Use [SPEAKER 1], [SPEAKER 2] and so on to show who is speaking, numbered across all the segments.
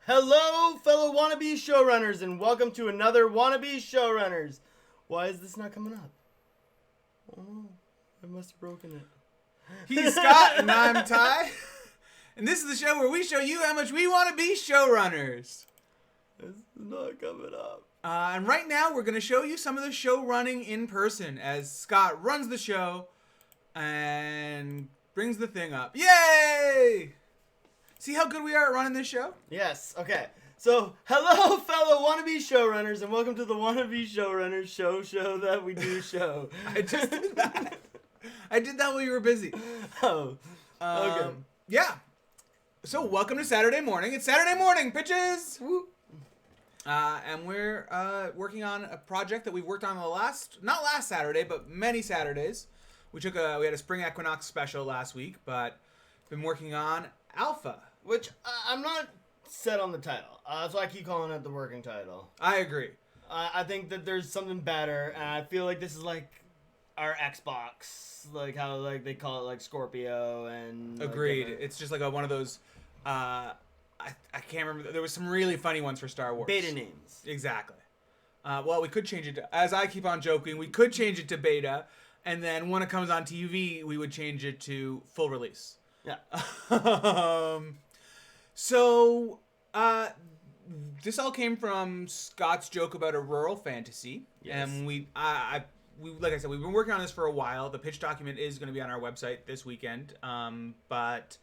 [SPEAKER 1] Hello, fellow Wannabe Showrunners, and welcome to another Wannabe Showrunners. Why is this not coming up? Oh, I must have broken it.
[SPEAKER 2] He's Scott, and I'm Ty. And this is the show where we show you how much we want to be showrunners.
[SPEAKER 1] It's not coming up.
[SPEAKER 2] And right now, we're going to show you some of the show running in person as Scott runs the show and brings the thing up. Yay! See how good we are at running this show?
[SPEAKER 1] Yes, okay. So, hello, fellow Wannabe Showrunners, and welcome to the Wannabe Showrunners show that we do show.
[SPEAKER 2] I just did that. I did that while you were busy.
[SPEAKER 1] Oh, okay.
[SPEAKER 2] Yeah. So, welcome to Saturday morning. It's Saturday morning, bitches! Woo! And we're working on a project that we've worked on not last Saturday, but many Saturdays. We had a spring equinox special last week, but been working on Alpha.
[SPEAKER 1] Which, I'm not set on the title. That's why I keep calling it the working title.
[SPEAKER 2] I agree.
[SPEAKER 1] I think that there's something better, and I feel like this is like our Xbox, like how like they call it like Scorpio and.
[SPEAKER 2] Agreed. It's just like one of those. I can't remember. There was some really funny ones for Star Wars.
[SPEAKER 1] Beta names.
[SPEAKER 2] Exactly. Well, we could change it to, as I keep on joking, we could change it to beta, and then when it comes on TV, we would change it to full release.
[SPEAKER 1] Yeah.
[SPEAKER 2] So, this all came from Scott's joke about a rural fantasy.
[SPEAKER 1] Yes.
[SPEAKER 2] And we, like I said, we've been working on this for a while. The pitch document is going to be on our website this weekend. But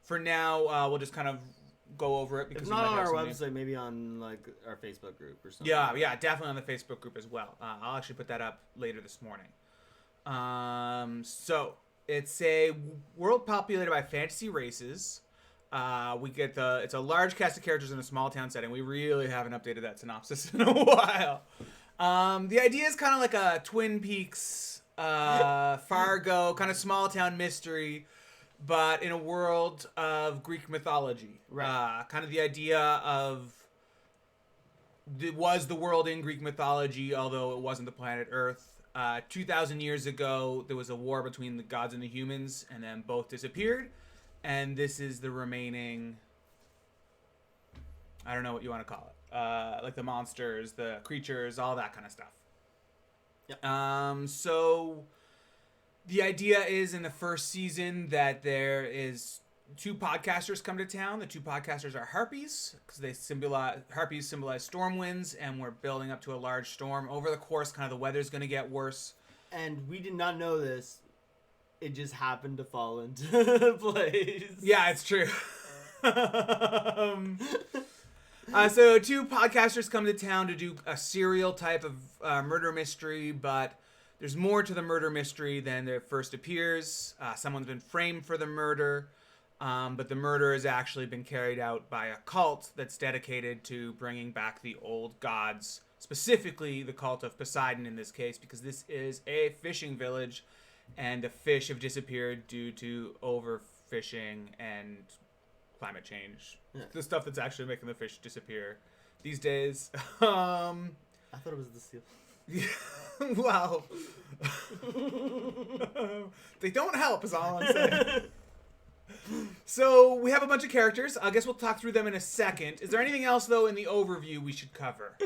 [SPEAKER 2] for now, we'll just kind of go over it. Because
[SPEAKER 1] it's not on our website, maybe on like our Facebook group or something.
[SPEAKER 2] Yeah, definitely on the Facebook group as well. I'll actually put that up later this morning. So it's a world populated by fantasy races. It's a large cast of characters in a small town setting. We really haven't updated that synopsis in a while. The idea is kind of like a Twin Peaks, Fargo, kind of small town mystery, but in a world of Greek mythology.
[SPEAKER 1] Right.
[SPEAKER 2] Kind of the idea of was the world in Greek mythology, although it wasn't the planet Earth. 2,000 years ago, there was a war between the gods and the humans, and then both disappeared. And this is the remaining, I don't know what you want to call it, like the monsters, the creatures, all that kind of stuff.
[SPEAKER 1] Yep.
[SPEAKER 2] So the idea is in the first season that there is two podcasters come to town. The two podcasters are harpies because harpies symbolize storm winds, and we're building up to a large storm. Over the course, kind of the weather's going to get worse.
[SPEAKER 1] And we did not know this. It just happened to fall into place.
[SPEAKER 2] Yeah, it's true. So two podcasters come to town to do a serial type of murder mystery, but there's more to the murder mystery than there first appears. Someone's been framed for the murder, but the murder has actually been carried out by a cult that's dedicated to bringing back the old gods, specifically the cult of Poseidon in this case, because this is a fishing village. And the fish have disappeared due to overfishing and climate change.
[SPEAKER 1] Yeah.
[SPEAKER 2] The stuff that's actually making the fish disappear these days.
[SPEAKER 1] I thought it was the seal.
[SPEAKER 2] Wow. They don't help is all I'm saying. So we have a bunch of characters. I guess we'll talk through them in a second. Is there anything else, though, in the overview we should cover?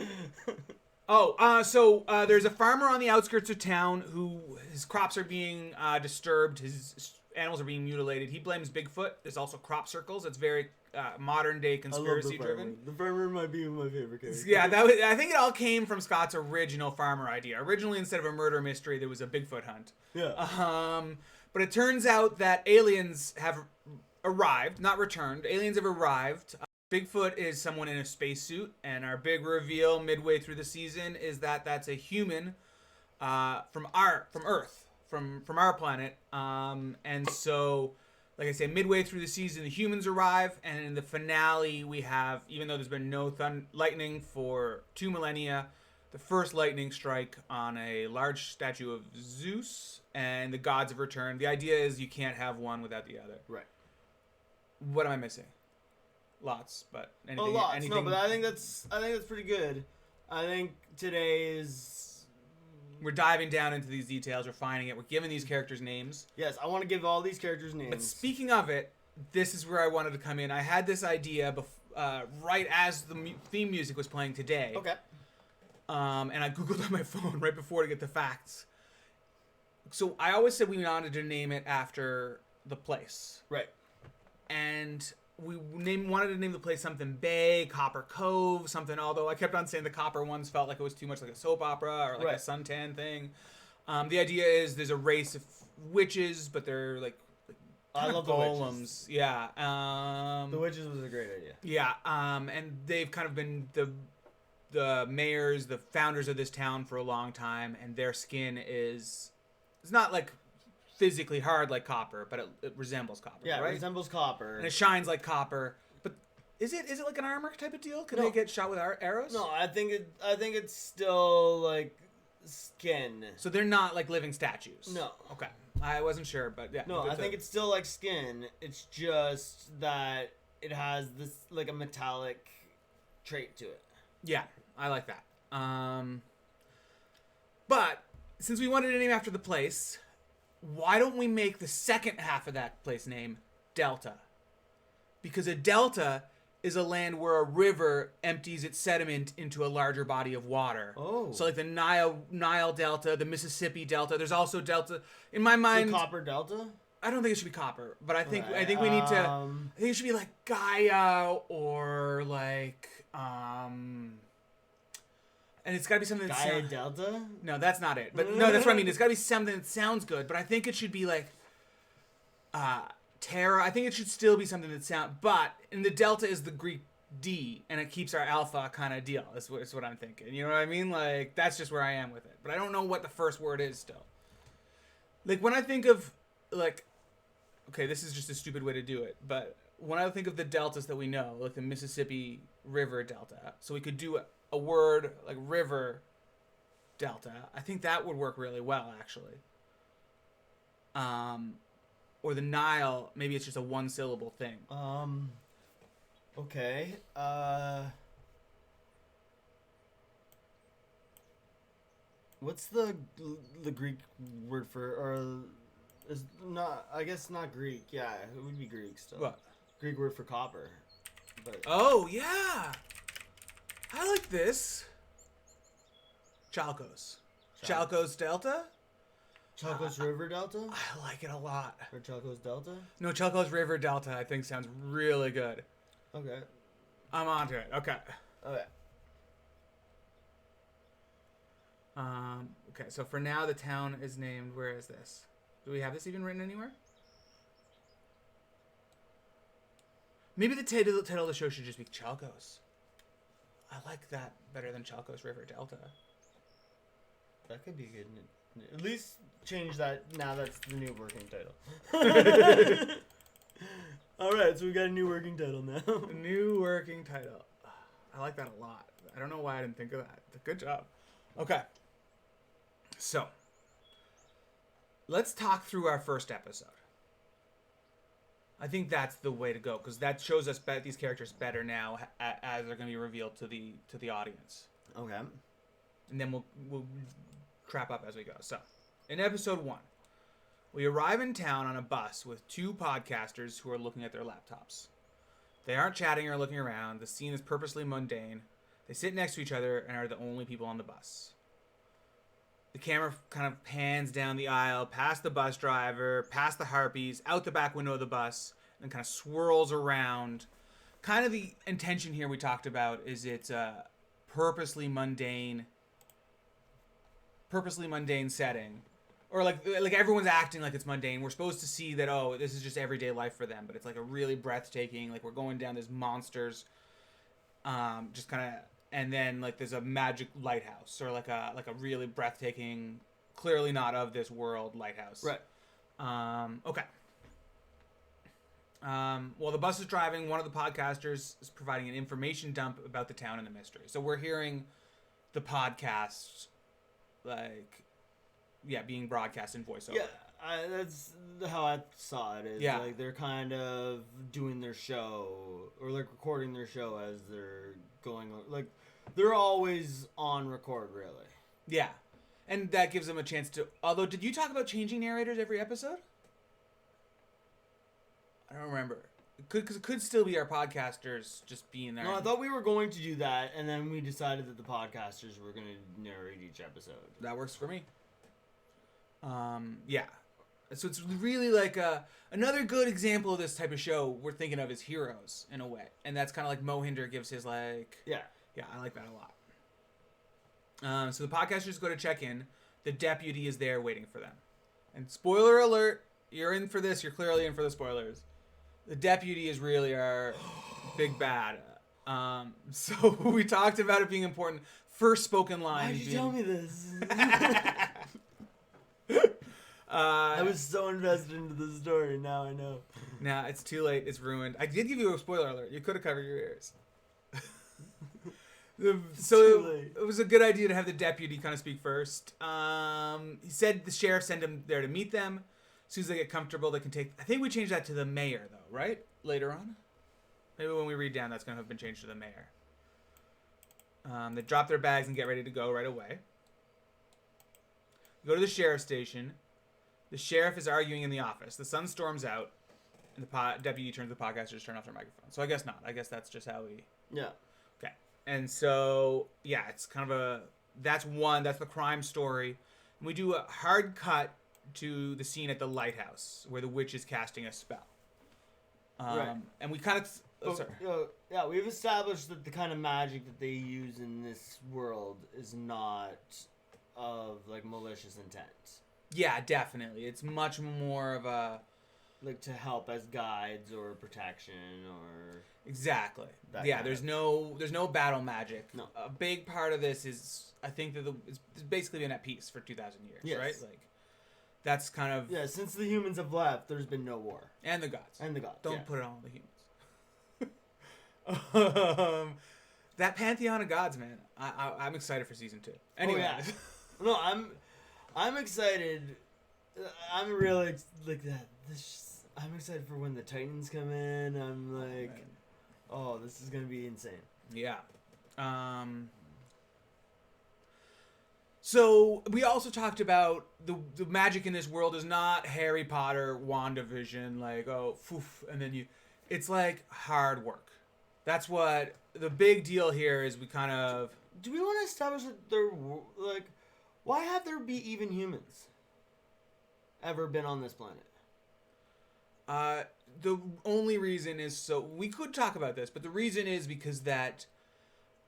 [SPEAKER 2] So there's a farmer on the outskirts of town who his crops are being disturbed. His animals are being mutilated. He blames Bigfoot. There's also crop circles. It's very modern day conspiracy driven.
[SPEAKER 1] The farmer might be my favorite character.
[SPEAKER 2] Yeah, I think it all came from Scott's original farmer idea. Originally, instead of a murder mystery, there was a Bigfoot hunt.
[SPEAKER 1] Yeah.
[SPEAKER 2] But it turns out that aliens have arrived, not returned. Aliens have arrived. Bigfoot is someone in a spacesuit, and our big reveal midway through the season is that that's a human from Earth, from our planet. And so, like I say, midway through the season, the humans arrive, and in the finale, we have, even though there's been no lightning for 2 millennia, the first lightning strike on a large statue of Zeus, and the gods have returned. The idea is you can't have one without the other.
[SPEAKER 1] Right.
[SPEAKER 2] What am I missing? Lots, but anything.
[SPEAKER 1] Lots. No, but I think that's pretty good. I think today's
[SPEAKER 2] We're diving down into these details. We're finding it. We're giving these characters names.
[SPEAKER 1] Yes, I want to give all these characters names.
[SPEAKER 2] But speaking of it, this is where I wanted to come in. I had this idea right as the theme music was playing today.
[SPEAKER 1] Okay.
[SPEAKER 2] And I Googled on my phone right before to get the facts. So I always said we wanted to name it after the place.
[SPEAKER 1] Right.
[SPEAKER 2] And we wanted to name the place something Bay, Copper Cove, something, although I kept on saying the Copper ones felt like it was too much like a soap opera or like a suntan thing. The idea is there's a race of witches, but they're like
[SPEAKER 1] I love
[SPEAKER 2] golems.
[SPEAKER 1] The
[SPEAKER 2] Yeah.
[SPEAKER 1] The witches was a great idea.
[SPEAKER 2] Yeah. And they've kind of been the mayors, the founders of this town for a long time, and their skin it's not like physically hard like copper, but it resembles copper.
[SPEAKER 1] Yeah,
[SPEAKER 2] right?
[SPEAKER 1] it resembles copper.
[SPEAKER 2] And it shines like copper. But is it like an armor type of deal? Can they get shot with arrows?
[SPEAKER 1] No, I think it's still like skin.
[SPEAKER 2] So they're not like living statues.
[SPEAKER 1] No.
[SPEAKER 2] Okay. I wasn't sure, but yeah.
[SPEAKER 1] No, I think it's still like skin. It's just that it has this like a metallic trait to it.
[SPEAKER 2] Yeah, I like that. But since we wanted to name after the place, why don't we make the second half of that place name Delta? Because a delta is a land where a river empties its sediment into a larger body of water.
[SPEAKER 1] Oh.
[SPEAKER 2] So like the Nile Delta, the Mississippi Delta. There's also Delta. In my mind,
[SPEAKER 1] the Copper Delta?
[SPEAKER 2] I don't think it should be copper, but I think we need to. I think it should be like Gaia or like and it's got to be something
[SPEAKER 1] Gaia Delta?
[SPEAKER 2] No, that's not it. But no, that's what I mean. It's got to be something that sounds good, but I think it should be like Terra. I think it should still be something that sounds. But in the delta is the Greek D, and it keeps our alpha kind of deal. That's what I'm thinking. You know what I mean? Like that's just where I am with it. But I don't know what the first word is still. Like when I think of like, okay, this is just a stupid way to do it. But when I think of the deltas that we know, like the Mississippi River Delta, so we could do a word like river delta. I think that would work really well, actually. Or the Nile, maybe it's just a one-syllable thing.
[SPEAKER 1] Okay. What's the Greek word for, or is not? I guess not Greek. Yeah, it would be Greek still.
[SPEAKER 2] What?
[SPEAKER 1] Greek word for copper. But
[SPEAKER 2] oh yeah, I like this. Chalcos Delta.
[SPEAKER 1] Chalcos River Delta?
[SPEAKER 2] I like it a lot.
[SPEAKER 1] Or Chalcos Delta?
[SPEAKER 2] No, Chalcos River Delta I think sounds really good.
[SPEAKER 1] Okay.
[SPEAKER 2] I'm onto it. Okay.
[SPEAKER 1] Okay.
[SPEAKER 2] Okay, so for now the town is named, where is this? Do we have this even written anywhere? Maybe the title of the show should just be Chalcos. I like that better than Chalcos River Delta.
[SPEAKER 1] That could be good. At least change that. Now that's the new working title. Alright, so we got a new working title now.
[SPEAKER 2] A new working title. I like that a lot. I don't know why I didn't think of that. Good job. Okay. So, let's talk through our first episode. I think that's the way to go, because that shows us these characters better now as they're going to be revealed to the audience.
[SPEAKER 1] Okay.
[SPEAKER 2] And then we'll trap up as we go. So, in episode 1, we arrive in town on a bus with 2 podcasters who are looking at their laptops. They aren't chatting or looking around. The scene is purposely mundane. They sit next to each other and are the only people on the bus. The camera kind of pans down the aisle, past the bus driver, past the harpies, out the back window of the bus, and kind of swirls around. Kind of the intention here we talked about is it's a purposely mundane setting. Or like everyone's acting like it's mundane. We're supposed to see that, oh, this is just everyday life for them, but it's like a really breathtaking, like we're going down this monsters, just kind of, and then like there's a magic lighthouse, or like a really breathtaking, clearly not of this world lighthouse.
[SPEAKER 1] Right.
[SPEAKER 2] Okay. While the bus is driving, one of the podcasters is providing an information dump about the town and the mystery. So we're hearing the podcast, being broadcast in voiceover.
[SPEAKER 1] Yeah, that's how I saw it. Is like they're kind of doing their show, or like recording their show as they're going. Like they're always on record, really.
[SPEAKER 2] Yeah, and that gives them a chance to. Although, did you talk about changing narrators every episode? I don't remember. Because it could still be our podcasters just being there.
[SPEAKER 1] No, I thought we were going to do that, and then we decided that the podcasters were going to narrate each episode.
[SPEAKER 2] That works for me. Yeah. So it's really like another good example of this type of show we're thinking of as Heroes, in a way. And that's kind of like Mohinder gives his, like...
[SPEAKER 1] Yeah.
[SPEAKER 2] Yeah, I like that a lot. So the podcasters go to check in. The deputy is there waiting for them. And spoiler alert, you're in for this. You're clearly in for the spoilers. The deputy is really our big bad. So we talked about it being important. First spoken line.
[SPEAKER 1] Why'd you tell me this? I was so invested into the story. Now I know.
[SPEAKER 2] Nah, it's too late. It's ruined. I did give you a spoiler alert. You could have covered your ears. So it was a good idea to have the deputy kind of speak first. He said the sheriff sent him there to meet them. As soon as they get comfortable, they can take... I think we changed that to the mayor, though, right? Later on? Maybe when we read down, that's going to have been changed to the mayor. They drop their bags and get ready to go right away. Go to the sheriff's station. The sheriff is arguing in the office. The sun storms out, and the deputy turns the podcasters to turn off their microphone. So I guess not. I guess that's just how we...
[SPEAKER 1] Yeah.
[SPEAKER 2] Okay. And so, yeah, it's kind of a... That's the crime story. And we do a hard cut to the scene at the lighthouse, where the witch is casting a spell.
[SPEAKER 1] Right.
[SPEAKER 2] And we kind of...
[SPEAKER 1] yeah, we've established that the kind of magic that they use in this world is not of, like, malicious intent.
[SPEAKER 2] Yeah, definitely. It's much more of a...
[SPEAKER 1] Like, to help as guides or protection or...
[SPEAKER 2] Exactly. Yeah, there's no battle magic.
[SPEAKER 1] No.
[SPEAKER 2] A big part of this is, I think that it's basically been at peace for 2,000 years,
[SPEAKER 1] yes.
[SPEAKER 2] right? Like, that's kind of...
[SPEAKER 1] Yeah, since the humans have left, there's been no war.
[SPEAKER 2] And the gods. Don't put it on the humans. That pantheon of gods, man. I'm excited for season 2. Anyway.
[SPEAKER 1] Oh, yeah. No, I'm excited. I'm really like that. I'm excited for when the Titans come in. I'm like, oh, this is gonna be insane.
[SPEAKER 2] Yeah. So we also talked about the magic in this world is not Harry Potter, WandaVision, like, oh, poof, and then it's like hard work. That's what the big deal here is. We kind of...
[SPEAKER 1] Do we want to establish that they're, like, why have there be even humans ever been on this planet?
[SPEAKER 2] The only reason is, so we could talk about this, but the reason is because that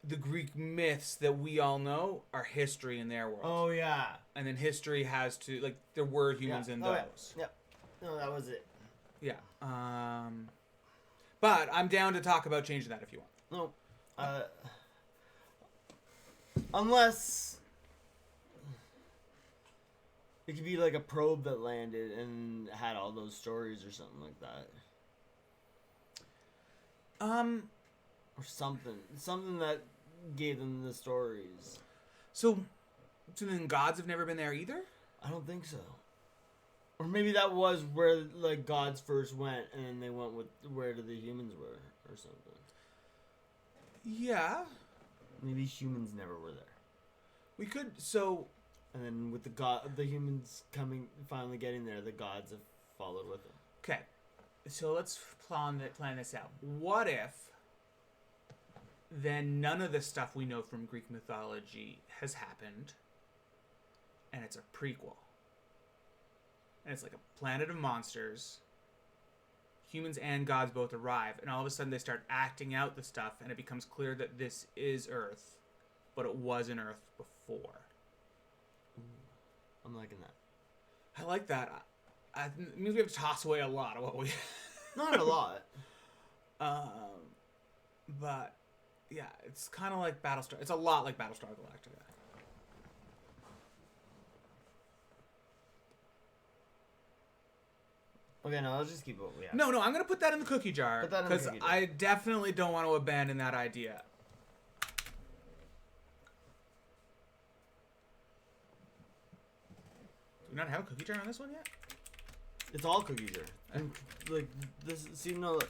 [SPEAKER 2] the Greek myths that we all know are history in their world.
[SPEAKER 1] Oh, yeah.
[SPEAKER 2] And then history has to, like, there were humans in those.
[SPEAKER 1] Yeah. No, that was it.
[SPEAKER 2] Yeah. But I'm down to talk about changing that if you want.
[SPEAKER 1] No. Unless it could be like a probe that landed and had all those stories or something like that. Or something that gave them the stories.
[SPEAKER 2] So then gods have never been there either?
[SPEAKER 1] I don't think so. Or maybe that was where, like, gods first went, and then they went with where the humans were, or something.
[SPEAKER 2] Yeah.
[SPEAKER 1] Maybe humans never were there.
[SPEAKER 2] We could, so...
[SPEAKER 1] And then with the humans finally getting there, the gods have followed with them.
[SPEAKER 2] Okay. So let's plan this out. What if then none of the stuff we know from Greek mythology has happened, and it's a prequel? And it's like a planet of monsters. Humans and gods both arrive, and all of a sudden they start acting out the stuff, and it becomes clear that this is Earth, but it wasn't Earth before.
[SPEAKER 1] I'm liking that.
[SPEAKER 2] I like that. It means we have to toss away a lot of what we...
[SPEAKER 1] Not a lot.
[SPEAKER 2] But, yeah, it's kind of like Battlestar... It's a lot like Battlestar Galactica.
[SPEAKER 1] Okay, no, let's just keep what we have.
[SPEAKER 2] No, I'm going to put that in the cookie jar. Because I definitely don't want to abandon that idea. Do we not have a cookie jar on this one yet?
[SPEAKER 1] It's all cookie jar. And, like, this... See, no, look.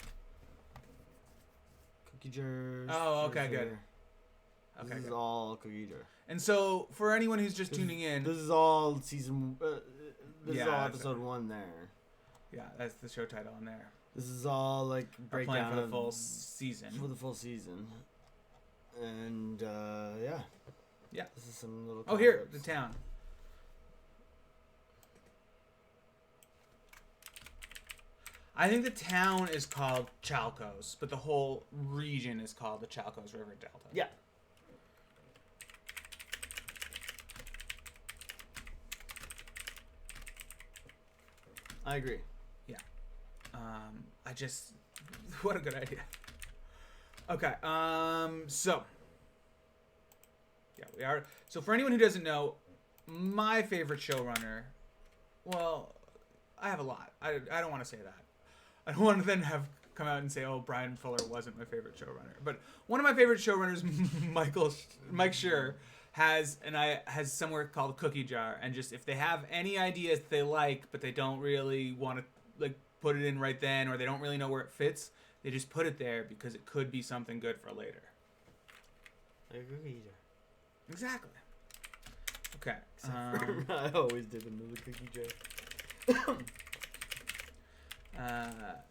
[SPEAKER 1] Cookie jars...
[SPEAKER 2] Oh, okay, good.
[SPEAKER 1] This is all cookie jar.
[SPEAKER 2] And so, for anyone who's just tuning in...
[SPEAKER 1] This is all season... this is all episode 1 there.
[SPEAKER 2] Yeah, that's the show title on there.
[SPEAKER 1] This is all like breakdown
[SPEAKER 2] for the full season.
[SPEAKER 1] For the full season, and yeah. This is some little.
[SPEAKER 2] Oh, here the town. I think the town is called Chalcos, but the whole region is called the Chalcos River Delta.
[SPEAKER 1] Yeah. I agree.
[SPEAKER 2] Yeah. What a good idea. Okay. So. Yeah, we are. So for anyone who doesn't know, my favorite showrunner, well, I have a lot. I don't want to say that. I don't want to then have come out and say, oh, Brian Fuller wasn't my favorite showrunner. But one of my favorite showrunners, Mike Schur, has somewhere called Cookie Jar, and just if they have any ideas they like, but they don't really want to like put it in right then, or they don't really know where it fits, they just put it there because it could be something good for later.
[SPEAKER 1] Like a cookie jar.
[SPEAKER 2] Exactly. Okay.
[SPEAKER 1] I always did them in the cookie jar.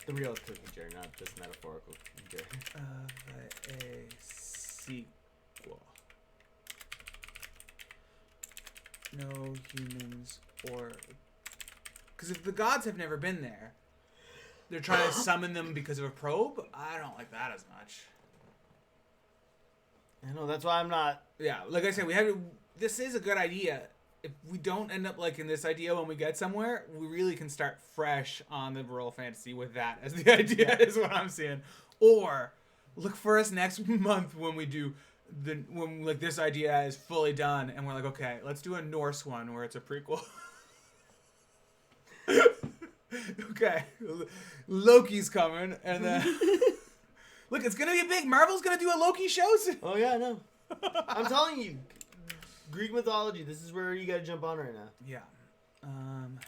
[SPEAKER 1] The real cookie jar, not this metaphorical cookie jar.
[SPEAKER 2] A sequel. No humans or... Because if the gods have never been there, they're trying to summon them because of a probe? I don't like that as much.
[SPEAKER 1] I know, that's why I'm not...
[SPEAKER 2] Yeah, like I said, this is a good idea. If we don't end up liking this idea when we get somewhere, we really can start fresh on the rural fantasy with that as the idea, is what I'm seeing. Or look for us next month when we do when like this idea is fully done and we're like, okay, let's do a Norse one where it's a prequel. Okay, Loki's coming, and then look, it's gonna be big. Marvel's gonna do a Loki show soon.
[SPEAKER 1] Oh yeah, I know. I'm telling you. Greek mythology, this is where you gotta jump on right now.
[SPEAKER 2] Yeah.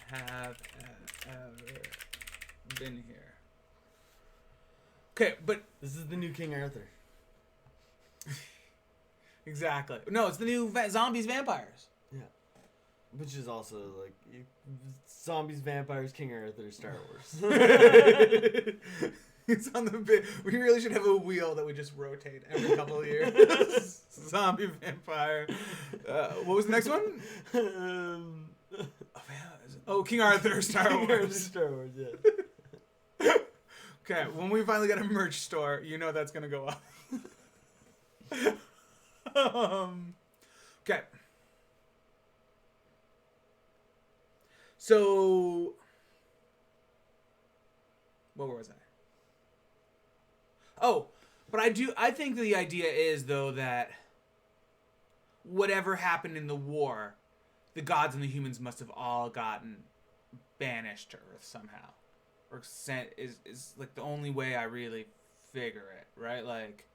[SPEAKER 2] Have ever been here. Okay, but...
[SPEAKER 1] This is the new King Arthur.
[SPEAKER 2] Exactly. No, it's the new Zombies Vampires.
[SPEAKER 1] Yeah. Which is also, like, Zombies, Vampires, King Arthur, Star Wars.
[SPEAKER 2] It's on the bit. We really should have a wheel that we just rotate every couple of years. Zombie, vampire. What was the next one? King Arthur, Star Wars.
[SPEAKER 1] King Arthur, Star Wars, yeah.
[SPEAKER 2] Okay, when we finally get a merch store, you know that's gonna go up. Okay. So, where was I? Oh, but I think the idea is, though, that whatever happened in the war, the gods and the humans must have all gotten banished to Earth somehow. Or sent is like the only way I really figure it, right? Like,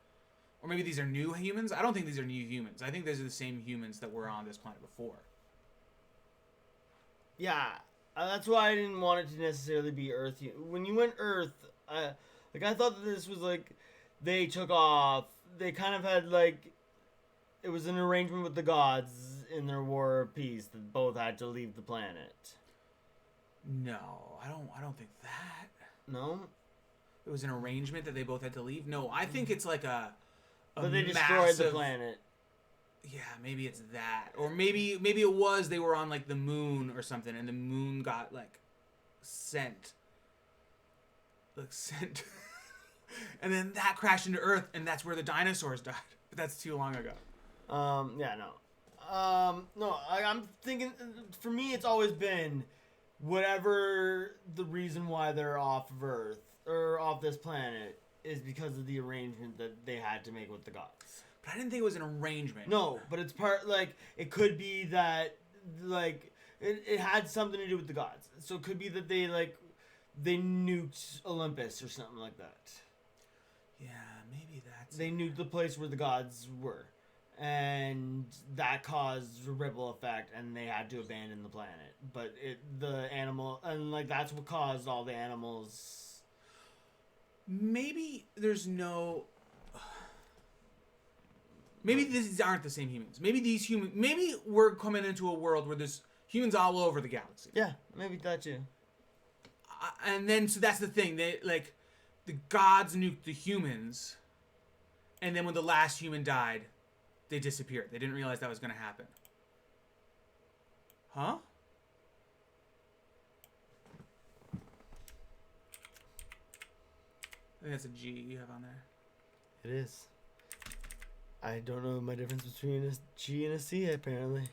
[SPEAKER 2] or maybe these are new humans? I don't think these are new humans. I think these are the same humans that were on this planet before.
[SPEAKER 1] Yeah, that's why I didn't want it to necessarily be Earth. When you went Earth... Like, I thought that this was, like, they took off. They kind of had, like, it was an arrangement with the gods in their war of peace that both had to leave the planet.
[SPEAKER 2] No, I don't think that.
[SPEAKER 1] No?
[SPEAKER 2] It was an arrangement that they both had to leave? No, I think it's like a
[SPEAKER 1] but they destroyed the planet.
[SPEAKER 2] Yeah, maybe it's that. Or maybe it was they were on, like, the moon or something, and the moon got, like, sent. And then that crashed into Earth, and that's where the dinosaurs died. But that's too long ago.
[SPEAKER 1] Yeah, no. No, I'm thinking, for me, it's always been whatever the reason why they're off of Earth, or off this planet, is because of the arrangement that they had to make with the gods.
[SPEAKER 2] But I didn't think it was an arrangement.
[SPEAKER 1] No, but it's part, like, it could be that, like, it had something to do with the gods. So it could be that they, like, they nuked Olympus or something like that.
[SPEAKER 2] Yeah, maybe that's...
[SPEAKER 1] They nuked the place where the gods were. And that caused a ripple effect, and they had to abandon the planet. But that's what caused all the animals...
[SPEAKER 2] Maybe there's no... Maybe these aren't the same humans. Maybe we're coming into a world where there's humans all over the galaxy.
[SPEAKER 1] Yeah, maybe that too.
[SPEAKER 2] And then so that's the thing. They like the gods nuked the humans, and then when the last human died, they disappeared. They didn't realize that was going to happen. Huh? I think that's a G you have on there.
[SPEAKER 1] It is. I don't know my difference between a G and a C, apparently.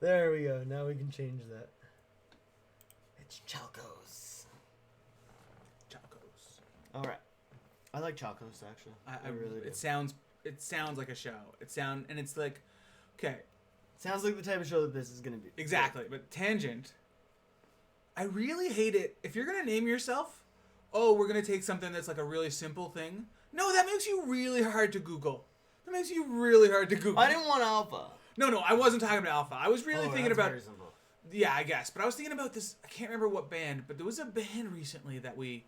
[SPEAKER 1] There we go. Now we can change that. It's Chalcos.
[SPEAKER 2] Chalcos.
[SPEAKER 1] All right. I like Chalcos, actually.
[SPEAKER 2] I
[SPEAKER 1] really do.
[SPEAKER 2] It sounds like a show. And it's like, okay.
[SPEAKER 1] Sounds like the type of show that this is going to be.
[SPEAKER 2] Exactly. But tangent. I really hate it. If you're going to name yourself, we're going to take something that's like a really simple thing. No, that makes you really hard to Google. I didn't
[SPEAKER 1] want Alpha.
[SPEAKER 2] No, I wasn't talking about Alpha. I was really thinking about...
[SPEAKER 1] Very simple.
[SPEAKER 2] Yeah, I guess. But I was thinking about this... I can't remember what band, but there was a band recently that we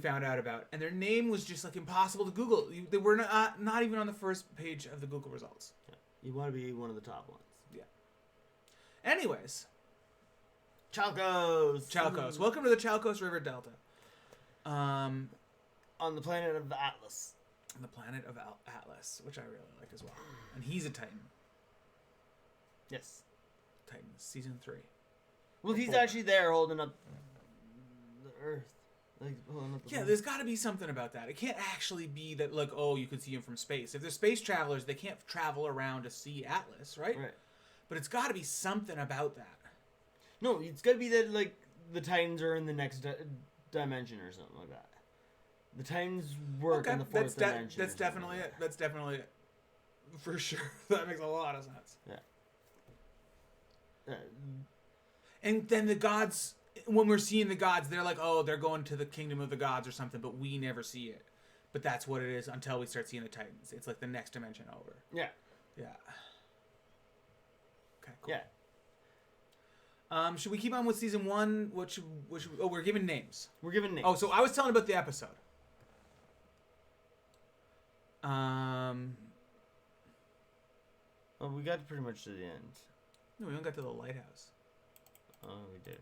[SPEAKER 2] found out about, and their name was just like impossible to Google. They were not even on the first page of the Google results.
[SPEAKER 1] Yeah. You want to be one of the top ones.
[SPEAKER 2] Yeah. Anyways.
[SPEAKER 1] Chalcos.
[SPEAKER 2] Welcome to the Chalcos River Delta.
[SPEAKER 1] On the planet of the Atlas.
[SPEAKER 2] On the planet of Atlas, which I really like as well. And he's a Titan.
[SPEAKER 1] Yes.
[SPEAKER 2] Titan, season 3.
[SPEAKER 1] Well, he's actually there holding up the Earth. Like, holding up the
[SPEAKER 2] there's got to be something about that. It can't actually be that, like, you could see him from space. If they're space travelers, they can't travel around to see Atlas, right?
[SPEAKER 1] Right.
[SPEAKER 2] But it's got to be something about that.
[SPEAKER 1] No, it's got to be that, like, the Titans are in the next dimension or something like that. The Titans work in the fourth dimension.
[SPEAKER 2] That's definitely it. That's definitely it. For sure. That makes a lot of sense.
[SPEAKER 1] Yeah.
[SPEAKER 2] And then the gods, when we're seeing the gods, they're like, they're going to the kingdom of the gods or something, but we never see it. But that's what it is until we start seeing the Titans. It's like the next dimension over.
[SPEAKER 1] Yeah.
[SPEAKER 2] Yeah. Okay, cool.
[SPEAKER 1] Yeah.
[SPEAKER 2] Should we keep on with season 1? We're giving names.
[SPEAKER 1] We're giving names.
[SPEAKER 2] Oh, so I was telling about the episode.
[SPEAKER 1] Well, we got pretty much to the end.
[SPEAKER 2] No, we don't got to the lighthouse.
[SPEAKER 1] Oh, we did.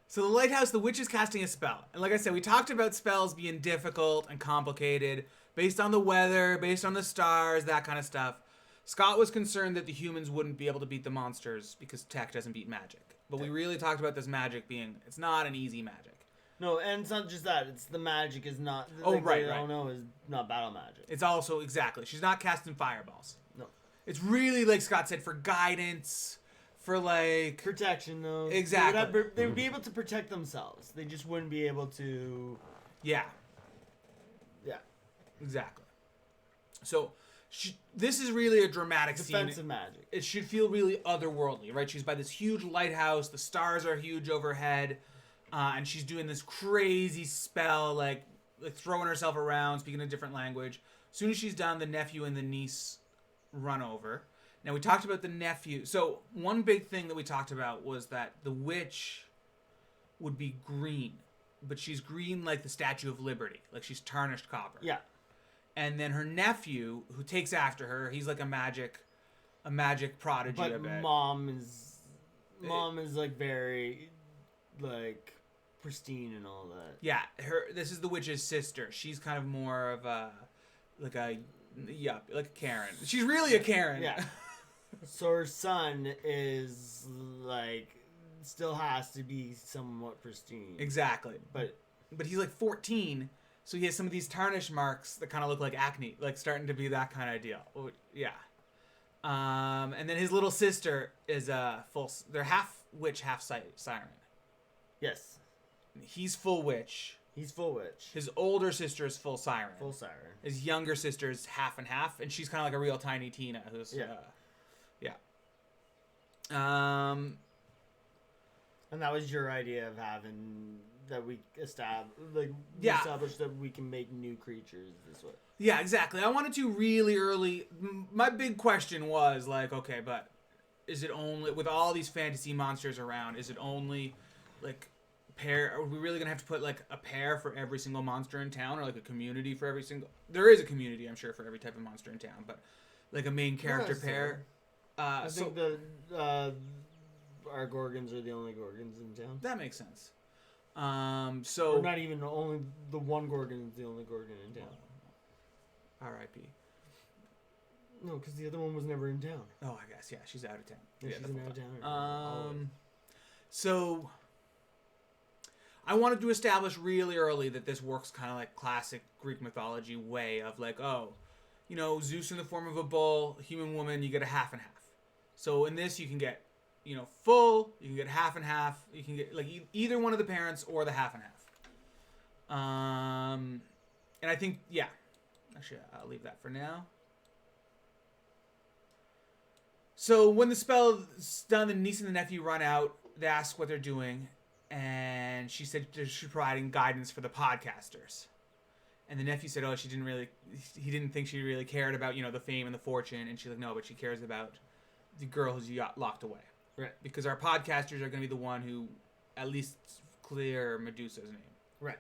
[SPEAKER 2] So the lighthouse, the witch is casting a spell. And like I said, we talked about spells being difficult and complicated based on the weather, based on the stars, that kind of stuff. Scott was concerned that the humans wouldn't be able to beat the monsters because tech doesn't beat magic. But we really talked about this magic being, it's not an easy magic.
[SPEAKER 1] No, and it's not just that. It's the magic is not...
[SPEAKER 2] right.
[SPEAKER 1] I don't know, is not battle magic.
[SPEAKER 2] It's also, exactly. She's not casting fireballs.
[SPEAKER 1] No.
[SPEAKER 2] It's really, like Scott said, for guidance, for like...
[SPEAKER 1] protection, though.
[SPEAKER 2] Exactly.
[SPEAKER 1] They would be able to protect themselves. They just wouldn't be able to...
[SPEAKER 2] Yeah.
[SPEAKER 1] Yeah.
[SPEAKER 2] Exactly. So... this is really a dramatic
[SPEAKER 1] defensive
[SPEAKER 2] scene.
[SPEAKER 1] magic.
[SPEAKER 2] It should feel really otherworldly, right? She's by this huge lighthouse. The stars are huge overhead. And she's doing this crazy spell, like throwing herself around, speaking a different language. As soon as she's done, the nephew and the niece run over. Now, we talked about the nephew. So, one big thing that we talked about was that the witch would be green. But she's green like the Statue of Liberty. Like she's tarnished copper.
[SPEAKER 1] Yeah.
[SPEAKER 2] And then her nephew, who takes after her, he's like a magic prodigy.
[SPEAKER 1] But mom is like very like pristine and all that.
[SPEAKER 2] Yeah, this is the witch's sister. She's kind of more of a Karen. She's really a Karen.
[SPEAKER 1] Yeah. So her son is like still has to be somewhat pristine.
[SPEAKER 2] Exactly. But he's like 14. So he has some of these tarnish marks that kind of look like acne, like starting to be that kind of deal. Yeah. And then his little sister is they're half witch, half siren.
[SPEAKER 1] Yes.
[SPEAKER 2] He's full witch.
[SPEAKER 1] He's full witch.
[SPEAKER 2] His older sister is full siren.
[SPEAKER 1] Full siren.
[SPEAKER 2] His younger sister is half and half, and she's kind of like a real tiny Tina. Who's
[SPEAKER 1] And that was your idea of having that we established that we can make new creatures this way.
[SPEAKER 2] Yeah, exactly. I wanted to really early. My big question was like, okay, but is it only with all these fantasy monsters around? Is it only like pair? Are we really gonna have to put like a pair for every single monster in town, or like a community for every single? There is a community, I'm sure, for every type of monster in town, but like a main character pair.
[SPEAKER 1] I think our Gorgons are the only Gorgons in town.
[SPEAKER 2] That makes sense.
[SPEAKER 1] Or not even only the one Gorgon is the only Gorgon in town.
[SPEAKER 2] R.I.P.
[SPEAKER 1] No, because the other one was never in town.
[SPEAKER 2] Oh, I guess, yeah, she's out of town.
[SPEAKER 1] Yeah, she's an out-of-towner.
[SPEAKER 2] So I wanted to establish really early that this works kind of like classic Greek mythology way of like, oh, you know, Zeus in the form of a bull, human woman, you get a half and half. So in this, you can get, you know, full, you can get half and half, you can get like either one of the parents or the half and half. And I think, yeah, actually, I'll leave that for now. So when the spell is done, the niece and the nephew run out. They ask what they're doing, and she said she's providing guidance for the podcasters. And the nephew said, "Oh, he didn't think she really cared about, you know, the fame and the fortune." And she's like, "No, but she cares about the girl who's locked away,
[SPEAKER 1] right? Because
[SPEAKER 2] our podcasters are going to be the one who at least clear Medusa's name,
[SPEAKER 1] right?"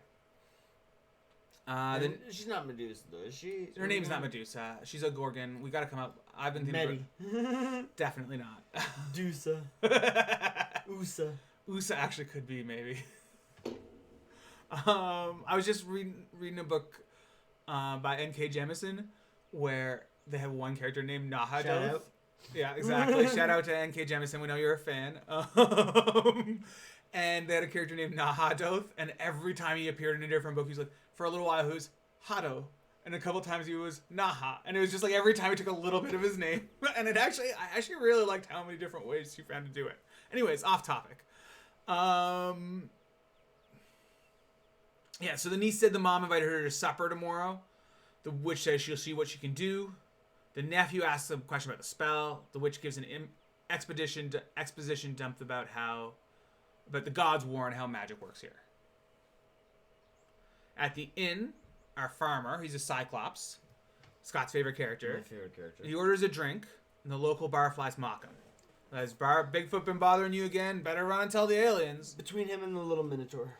[SPEAKER 2] Then
[SPEAKER 1] she's not Medusa, though, is she?
[SPEAKER 2] Her name's not Medusa. She's a Gorgon. We got to come up. I've been
[SPEAKER 1] thinking.
[SPEAKER 2] Definitely not.
[SPEAKER 1] Dusa.
[SPEAKER 2] Usa actually could be, maybe. I was just reading a book by N.K. Jemisin where they have one character named Nahadoth.
[SPEAKER 1] Shout out.
[SPEAKER 2] Yeah, exactly. Shout out to N.K. Jemisin. We know you're a fan. And they had a character named Nahadoth, and every time he appeared in a different book, he was like, for a little while, he was Hado. And a couple times he was Naha. And it was just like every time he took a little bit of his name. And I actually really liked how many different ways she found to do it. Anyways, off topic. Yeah, so the niece said the mom invited her to supper tomorrow. The witch says she'll see what she can do. The nephew asks a question about the spell. The witch gives an exposition dump about the gods' war and how magic works here. At the inn, our farmer, he's a Cyclops, Scott's favorite character.
[SPEAKER 1] My favorite character.
[SPEAKER 2] He orders a drink, and the local barflies mock him. Has Bigfoot been bothering you again? Better run and tell the aliens.
[SPEAKER 1] Between him and the little Minotaur.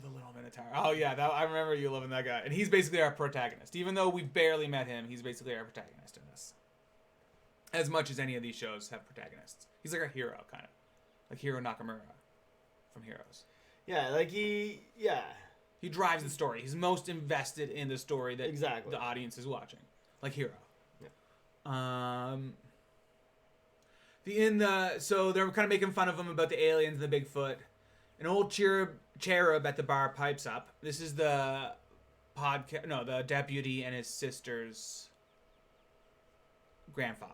[SPEAKER 2] The little Minotaur. Oh yeah, I remember you loving that guy. And he's basically our protagonist. Even though we barely met him, he's basically our protagonist in this. As much as any of these shows have protagonists. He's like our hero, kind of. Like Hiro Nakamura from Heroes.
[SPEAKER 1] Yeah, He
[SPEAKER 2] drives the story. He's most invested in the story that
[SPEAKER 1] exactly
[SPEAKER 2] the audience is watching. Like Hiro.
[SPEAKER 1] Yeah.
[SPEAKER 2] So they're kind of making fun of him about the aliens and the Bigfoot. An old cherub at the bar pipes up. This is the deputy and his sister's grandfather.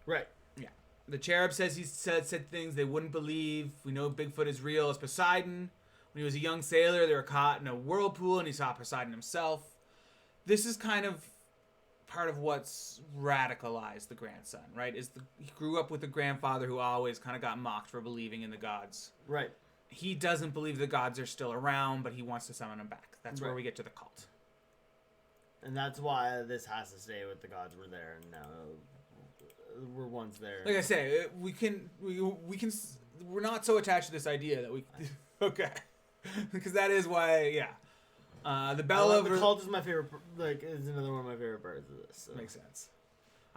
[SPEAKER 1] Right.
[SPEAKER 2] Yeah. The cherub says he said things they wouldn't believe. We know Bigfoot is real as Poseidon. When he was a young sailor, they were caught in a whirlpool and he saw Poseidon himself. This is kind of part of what's radicalized the grandson, right? He grew up with a grandfather who always kind of got mocked for believing in the gods.
[SPEAKER 1] Right.
[SPEAKER 2] He doesn't believe the gods are still around, but he wants to summon them back. That's where we get to the cult.
[SPEAKER 1] And that's why this has to stay with the gods were there, and now we're once there.
[SPEAKER 2] Like I say, we're not so attached to this idea that we okay. Because that is why, yeah. The
[SPEAKER 1] cult is my favorite. Is another one of my favorite parts of this. So.
[SPEAKER 2] Makes sense.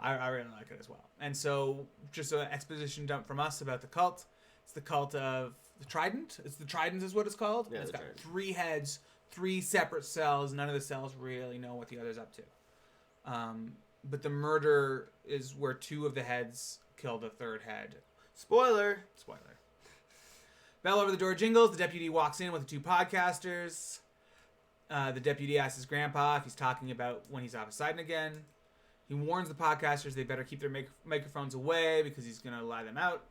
[SPEAKER 2] I really like it as well. And so, just an exposition dump from us about the cult. It's the cult of the Trident. It's the Trident is what it's called.
[SPEAKER 1] Yeah,
[SPEAKER 2] it's got 3 heads, 3 separate cells. None of the cells really know what the other's up to. But the murder is where 2 of the heads kill the 3rd head.
[SPEAKER 1] Spoiler.
[SPEAKER 2] Bell over the door jingles. The deputy walks in with the 2 podcasters. The deputy asks his grandpa if he's talking about when he's off Poseidon again. He warns the podcasters they better keep their microphones away because he's going to wear them out.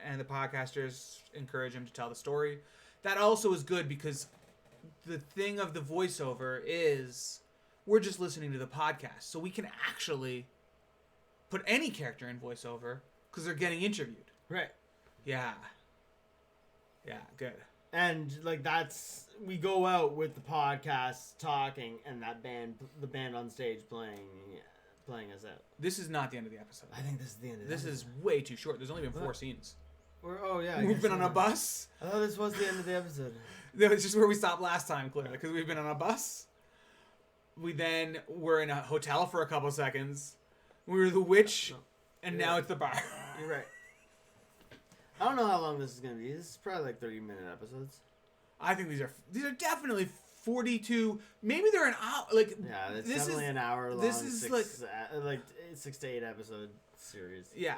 [SPEAKER 2] And the podcasters encourage him to tell the story. That also is good because the thing of the voiceover is we're just listening to the podcast. So we can actually put any character in voiceover because they're getting interviewed.
[SPEAKER 1] Right.
[SPEAKER 2] Yeah, good.
[SPEAKER 1] And we go out with the podcast talking, and the band on stage playing us out.
[SPEAKER 2] This is not the end of the episode.
[SPEAKER 1] I think this is the end of the episode.
[SPEAKER 2] This is way too short. There's only been 4 scenes.
[SPEAKER 1] We've
[SPEAKER 2] been on a bus.
[SPEAKER 1] I thought this was the end of the episode.
[SPEAKER 2] No, it's just where we stopped last time, clearly, because we've been on a bus. We then were in a hotel for a couple seconds. We were the witch, and now it's the bar.
[SPEAKER 1] You're right. I don't know how long this is gonna be. This is probably like 30-minute episodes.
[SPEAKER 2] I think these are definitely 42. Maybe they're an hour. Like
[SPEAKER 1] yeah, it's definitely an hour long.
[SPEAKER 2] This is like
[SPEAKER 1] 6 to 8 episode series.
[SPEAKER 2] Yeah,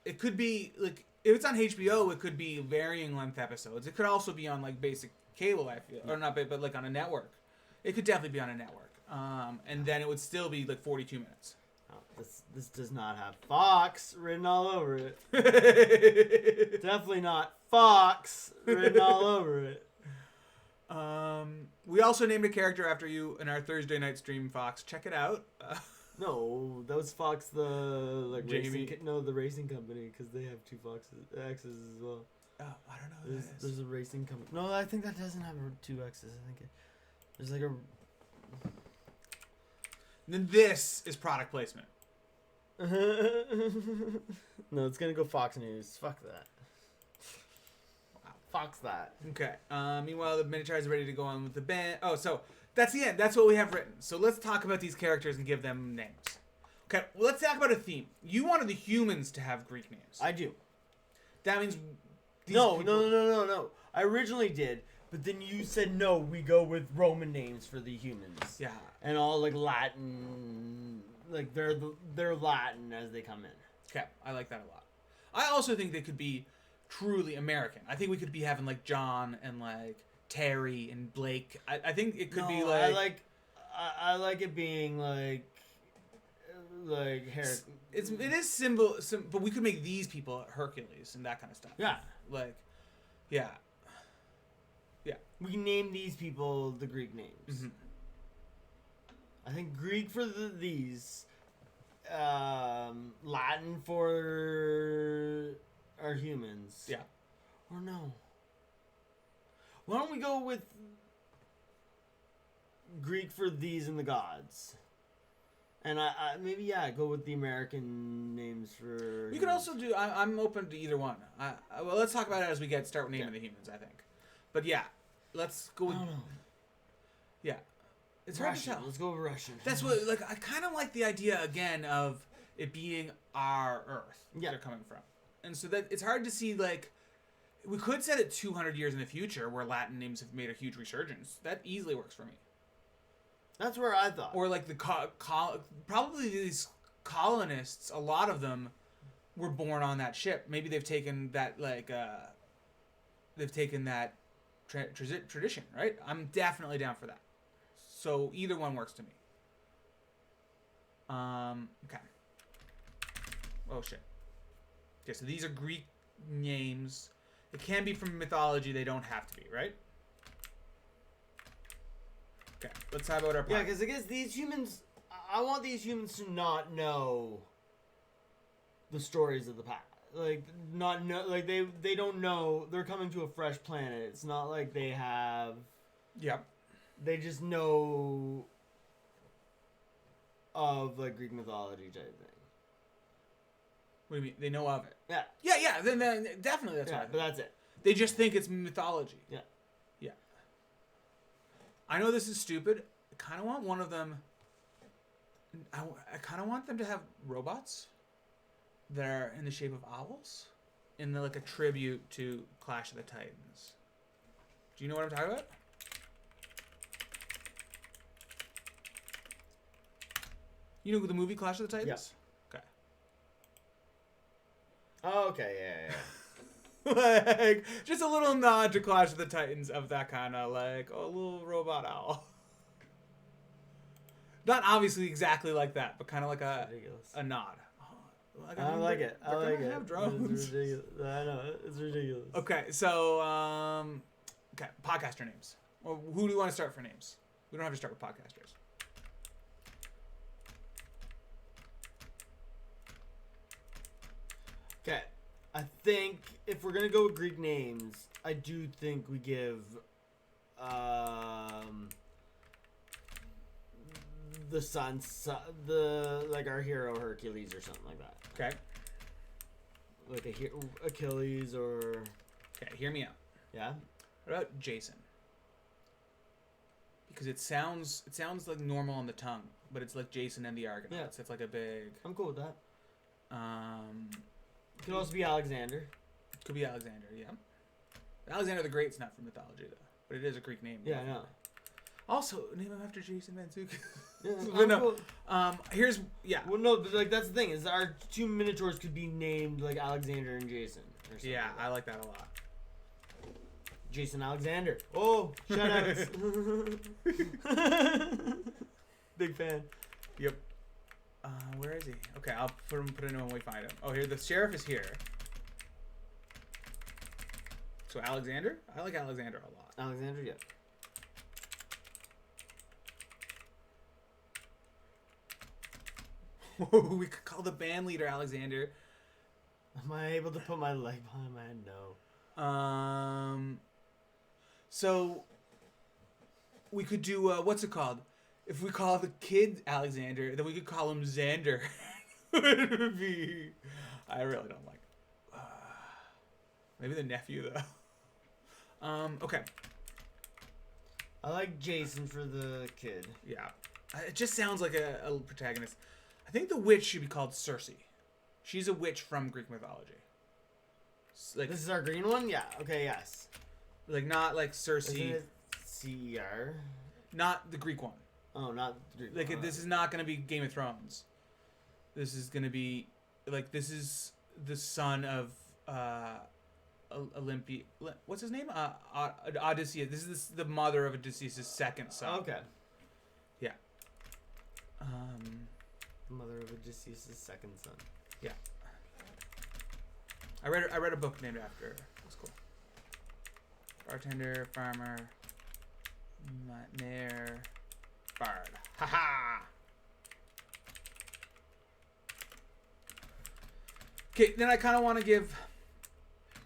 [SPEAKER 2] it could be like if it's on HBO, it could be varying length episodes. It could also be on like basic cable. I feel, or not, but like on a network. It could definitely be on a network. And then it would still be like 42 minutes.
[SPEAKER 1] Oh, this does not have Fox written all over it. Definitely not Fox written all over it.
[SPEAKER 2] We also named a character after you in our Thursday night stream, Fox. Check it out.
[SPEAKER 1] No, that was Fox, the like
[SPEAKER 2] Jamie.
[SPEAKER 1] the racing company, because they have 2 X's as well.
[SPEAKER 2] Oh, I don't know.
[SPEAKER 1] There's a racing company. No, I think that doesn't have 2 X's. I think there's like a.
[SPEAKER 2] Then this is product placement.
[SPEAKER 1] No, it's gonna go Fox News. Fuck that. Wow. Fox that.
[SPEAKER 2] Okay. Meanwhile, the miniature is ready to go on with the band. Oh, so that's the end. That's what we have written. So let's talk about these characters and give them names. Okay. Well, let's talk about a theme. You wanted the humans to have Greek names.
[SPEAKER 1] I do.
[SPEAKER 2] That means.
[SPEAKER 1] No. I originally did. But then you said no, we go with Roman names for the humans.
[SPEAKER 2] Yeah.
[SPEAKER 1] And all like Latin, like they're Latin as they come in.
[SPEAKER 2] Okay, I like that a lot. I also think they could be truly American. I think we could be having like John and like Terry and Blake. I think it could be like.
[SPEAKER 1] I like it being like hair.
[SPEAKER 2] It is symbol, but we could make these people Hercules and that kind of stuff.
[SPEAKER 1] Yeah.
[SPEAKER 2] Like, yeah. Yeah.
[SPEAKER 1] We can name these people the Greek names.
[SPEAKER 2] Mm-hmm.
[SPEAKER 1] I think Greek for these, Latin for our humans.
[SPEAKER 2] Yeah.
[SPEAKER 1] Or no. Why don't we go with Greek for these and the gods? And I maybe go with the American names for.
[SPEAKER 2] We could also do. I'm open to either one. Well, let's talk about it as we start naming the humans. I think, but yeah, let's go with. Yeah, it's hard to tell.
[SPEAKER 1] Let's go with Russian.
[SPEAKER 2] That's what. Like, I kind of like the idea again of it being our Earth.
[SPEAKER 1] Yeah.
[SPEAKER 2] They're coming from, and so that it's hard to see like. We could set it 200 years in the future where Latin names have made a huge resurgence. That easily works for me.
[SPEAKER 1] That's where I thought.
[SPEAKER 2] Or like the probably these colonists, a lot of them were born on that ship. Maybe they've taken that tradition, right? I'm definitely down for that. So either one works to me. Okay. Oh shit. Okay, so these are Greek names. It can be from mythology. They don't have to be, right? Okay, let's talk about our
[SPEAKER 1] Yeah, because I guess these humans... I want these humans to not know the stories of the past. Like, not know... Like, they don't know... They're coming to a fresh planet. It's not like they have...
[SPEAKER 2] Yep.
[SPEAKER 1] They just know of, like, Greek mythology type thing.
[SPEAKER 2] What do you mean? They know of it?
[SPEAKER 1] Yeah.
[SPEAKER 2] Yeah, then definitely that's right.
[SPEAKER 1] But that's it.
[SPEAKER 2] They just think it's mythology.
[SPEAKER 1] Yeah.
[SPEAKER 2] Yeah. I know this is stupid. I kind of want one of them... I kind of want them to have robots that are in the shape of owls. In like a tribute to Clash of the Titans. Do you know what I'm talking about? You know the movie Clash of the Titans?
[SPEAKER 1] Yeah.
[SPEAKER 2] Okay.
[SPEAKER 1] Oh, okay, yeah.
[SPEAKER 2] Like, just a little nod to Clash of the Titans of that kind of, like, a little robot owl. Not obviously exactly like that, but kind of like a nod. Oh,
[SPEAKER 1] I like it. I like it.
[SPEAKER 2] Have drones.
[SPEAKER 1] It's ridiculous. I know. It's ridiculous.
[SPEAKER 2] Okay, so, okay, podcaster names. Well, who do you want to start for names? We don't have to start with podcasters.
[SPEAKER 1] Okay. I think if we're gonna go with Greek names, I do think we give the son, like our hero Hercules or something like that.
[SPEAKER 2] Okay.
[SPEAKER 1] Like Achilles or.
[SPEAKER 2] Okay, hear me out.
[SPEAKER 1] Yeah.
[SPEAKER 2] What about Jason? because it sounds like normal on the tongue, but it's like Jason and the Argonauts. Yeah. It's like a big.
[SPEAKER 1] I'm cool with that. It could also be Alexander.
[SPEAKER 2] Could be Alexander, yeah. Alexander the Great's not from mythology though, but it is a Greek name.
[SPEAKER 1] Yeah, I know.
[SPEAKER 2] Also, name him after Jason Mantzoukas.
[SPEAKER 1] Yeah, but no.
[SPEAKER 2] Cool. Here's Well,
[SPEAKER 1] no, but like that's the thing is our 2 minotaurs could be named like Alexander and Jason. Or something
[SPEAKER 2] yeah,
[SPEAKER 1] like that.
[SPEAKER 2] I like that a lot.
[SPEAKER 1] Jason Alexander. Oh, shout outs. Big fan.
[SPEAKER 2] Yep. Where is he? Okay, I'll put in when we find him. Oh, here the sheriff is here. So Alexander? I like Alexander a lot.
[SPEAKER 1] Alexander, yeah.
[SPEAKER 2] We could call the band leader Alexander.
[SPEAKER 1] Am I able to put my leg behind my head? No.
[SPEAKER 2] So we could do what's it called? If we call the kid Alexander, then we could call him Xander. It would be. I really don't like. Maybe the nephew though. Okay.
[SPEAKER 1] I like Jason for the kid.
[SPEAKER 2] Yeah, it just sounds like a protagonist. I think the witch should be called Circe. She's a witch from Greek mythology.
[SPEAKER 1] Like this is our green one, yeah. Okay, yes.
[SPEAKER 2] Like not like Circe.
[SPEAKER 1] Isn't it CER?
[SPEAKER 2] Not the Greek one.
[SPEAKER 1] Oh, not the Greek
[SPEAKER 2] one. This is not gonna be Game of Thrones. This is gonna be like this is the son of Olympia. What's his name? Odysseus. This is the mother of Odysseus' second son.
[SPEAKER 1] Okay.
[SPEAKER 2] Yeah.
[SPEAKER 1] Mother of Odysseus' second son.
[SPEAKER 2] Yeah. I read a book named after her. That's cool. Bartender, farmer, mayor, bard. Ha. Okay, then I kind of want to give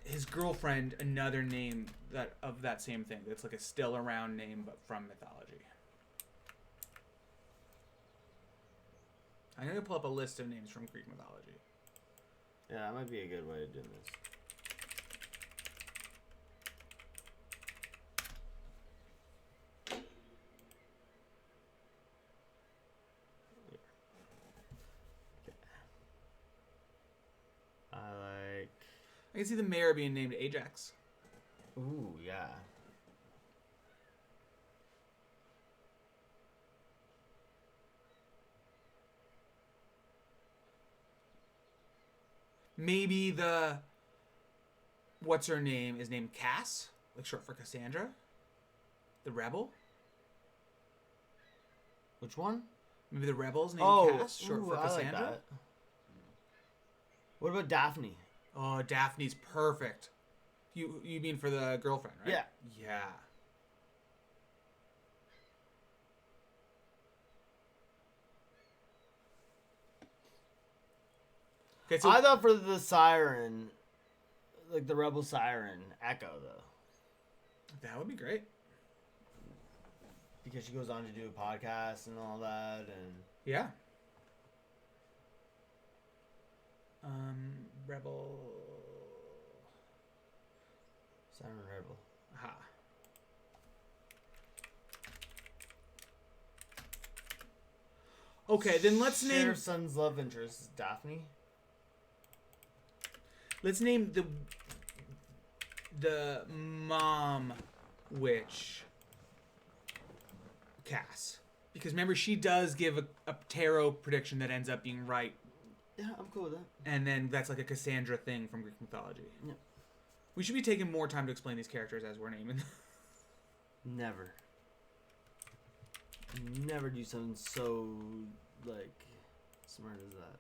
[SPEAKER 2] his girlfriend another name of that same thing. That's like a still around name, but from mythology. I'm gonna pull up a list of names from Greek mythology.
[SPEAKER 1] Yeah, that might be a good way of doing this.
[SPEAKER 2] I can see the mayor being named Ajax.
[SPEAKER 1] Ooh, yeah.
[SPEAKER 2] Maybe what's her name is named Cass, like short for Cassandra, the rebel.
[SPEAKER 1] Which one?
[SPEAKER 2] Maybe the rebel's named Cass, short for Cassandra.
[SPEAKER 1] I like that. What about Daphne?
[SPEAKER 2] Oh, Daphne's perfect. You mean for the girlfriend, right?
[SPEAKER 1] Yeah.
[SPEAKER 2] Yeah.
[SPEAKER 1] Okay, so I thought for the siren, like the rebel siren, Echo though.
[SPEAKER 2] That would be great.
[SPEAKER 1] Because she goes on to do a podcast and all that, and
[SPEAKER 2] yeah. Rebel.
[SPEAKER 1] Siren Rebel.
[SPEAKER 2] Aha. Okay, then let's name
[SPEAKER 1] Sheriff's son's love interest is Daphne.
[SPEAKER 2] Let's name the mom witch Cass. Because remember, she does give a tarot prediction that ends up being right.
[SPEAKER 1] Yeah, I'm cool with that.
[SPEAKER 2] And then that's like a Cassandra thing from Greek mythology.
[SPEAKER 1] Yeah.
[SPEAKER 2] We should be taking more time to explain these characters as we're naming them.
[SPEAKER 1] Never. Never do something so, like, smart as that.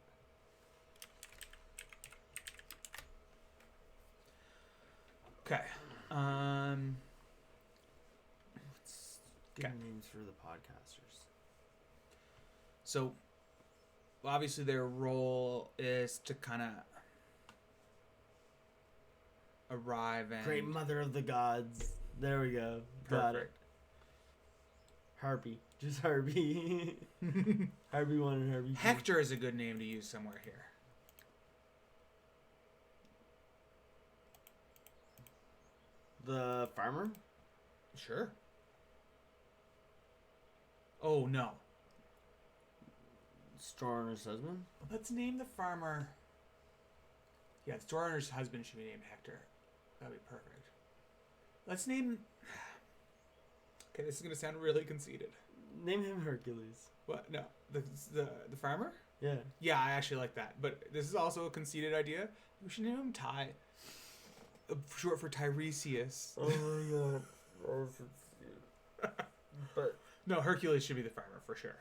[SPEAKER 2] Okay.
[SPEAKER 1] Let's get names for the podcasters.
[SPEAKER 2] So, obviously their role is to kind of arrive and...
[SPEAKER 1] Great Mother of the Gods. There we go.
[SPEAKER 2] Perfect.
[SPEAKER 1] Got it. Harpy. Just Harpy. Harpy 1 and Harpy 2.
[SPEAKER 2] Hector is a good name to use somewhere here.
[SPEAKER 1] The farmer?
[SPEAKER 2] Sure. Oh, no.
[SPEAKER 1] Showrunner's husband?
[SPEAKER 2] Let's name the farmer... Yeah, the Showrunner's husband should be named Hector. That'd be perfect. Let's name... Okay, this is going to sound really conceited.
[SPEAKER 1] Name him Hercules.
[SPEAKER 2] What? No. The farmer?
[SPEAKER 1] Yeah.
[SPEAKER 2] Yeah, I actually like that. But this is also a conceited idea. We should name him Ty. Short for Tiresias.
[SPEAKER 1] Oh my god. But
[SPEAKER 2] no, Hercules should be the farmer for sure.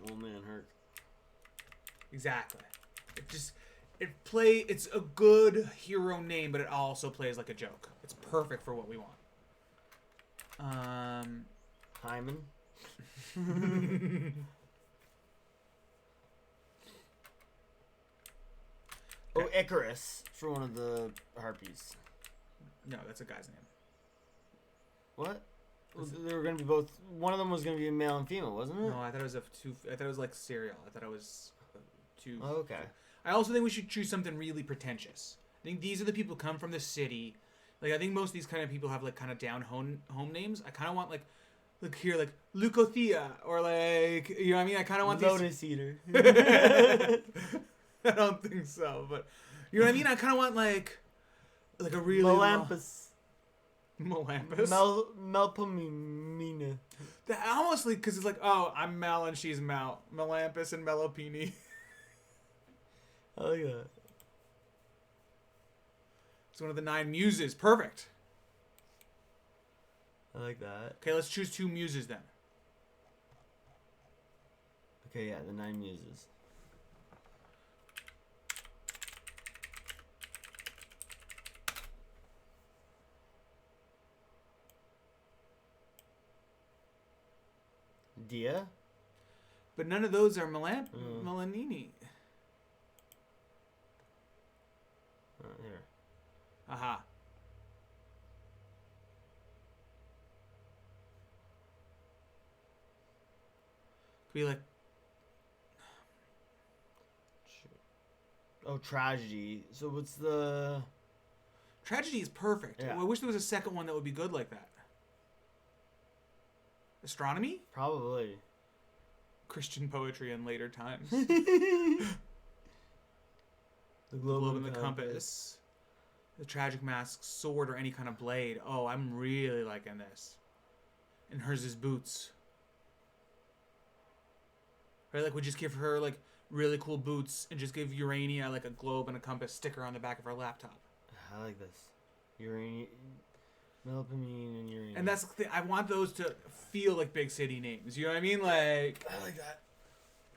[SPEAKER 1] Old man Herc.
[SPEAKER 2] Exactly. It's a good hero name, but it also plays like a joke. It's perfect for what we want.
[SPEAKER 1] Hymen. Oh, Icarus for one of the harpies.
[SPEAKER 2] No, that's a guy's name.
[SPEAKER 1] What? They were going to be both. One of them was going to be a male and female, wasn't it?
[SPEAKER 2] No, I thought it was I thought it was like cereal. I thought it was two.
[SPEAKER 1] Oh, okay.
[SPEAKER 2] I also think we should choose something really pretentious. I think these are the people who come from the city. Like, I think most of these kind of people have like kind of down home names. I kind of want like here like Leucothea or like, you know what I mean? I kind of want
[SPEAKER 1] Lotus Eater.
[SPEAKER 2] I don't think so, but you know what I mean? I kind of want like a really
[SPEAKER 1] Melampus.
[SPEAKER 2] Melampus?
[SPEAKER 1] Melpomene.
[SPEAKER 2] That almost like, because it's like, oh, I'm Mel and she's Mel. Melampus and Melopene.
[SPEAKER 1] I like that.
[SPEAKER 2] It's one of the 9 muses. Perfect.
[SPEAKER 1] I like that.
[SPEAKER 2] Okay, let's choose 2 muses then.
[SPEAKER 1] Okay, yeah, the 9 muses. Dia?
[SPEAKER 2] But none of those are Melanini.
[SPEAKER 1] Here.
[SPEAKER 2] Aha. Could be like...
[SPEAKER 1] Oh, tragedy. So what's the...
[SPEAKER 2] Tragedy is perfect.
[SPEAKER 1] Yeah.
[SPEAKER 2] I wish there was a second one that would be good like that. Astronomy?
[SPEAKER 1] Probably.
[SPEAKER 2] Christian poetry in later times.
[SPEAKER 1] The
[SPEAKER 2] globe and the compass. The tragic mask, sword, or any kind of blade. Oh, I'm really liking this. And hers is boots. Right, like we just give her like really cool boots and just give Urania like a globe and a compass sticker on the back of her laptop.
[SPEAKER 1] I like this. Urania, Melpomene, and Urania.
[SPEAKER 2] And that's the thing. I want those to feel like big city names. You know what I mean? Like,
[SPEAKER 1] I like that.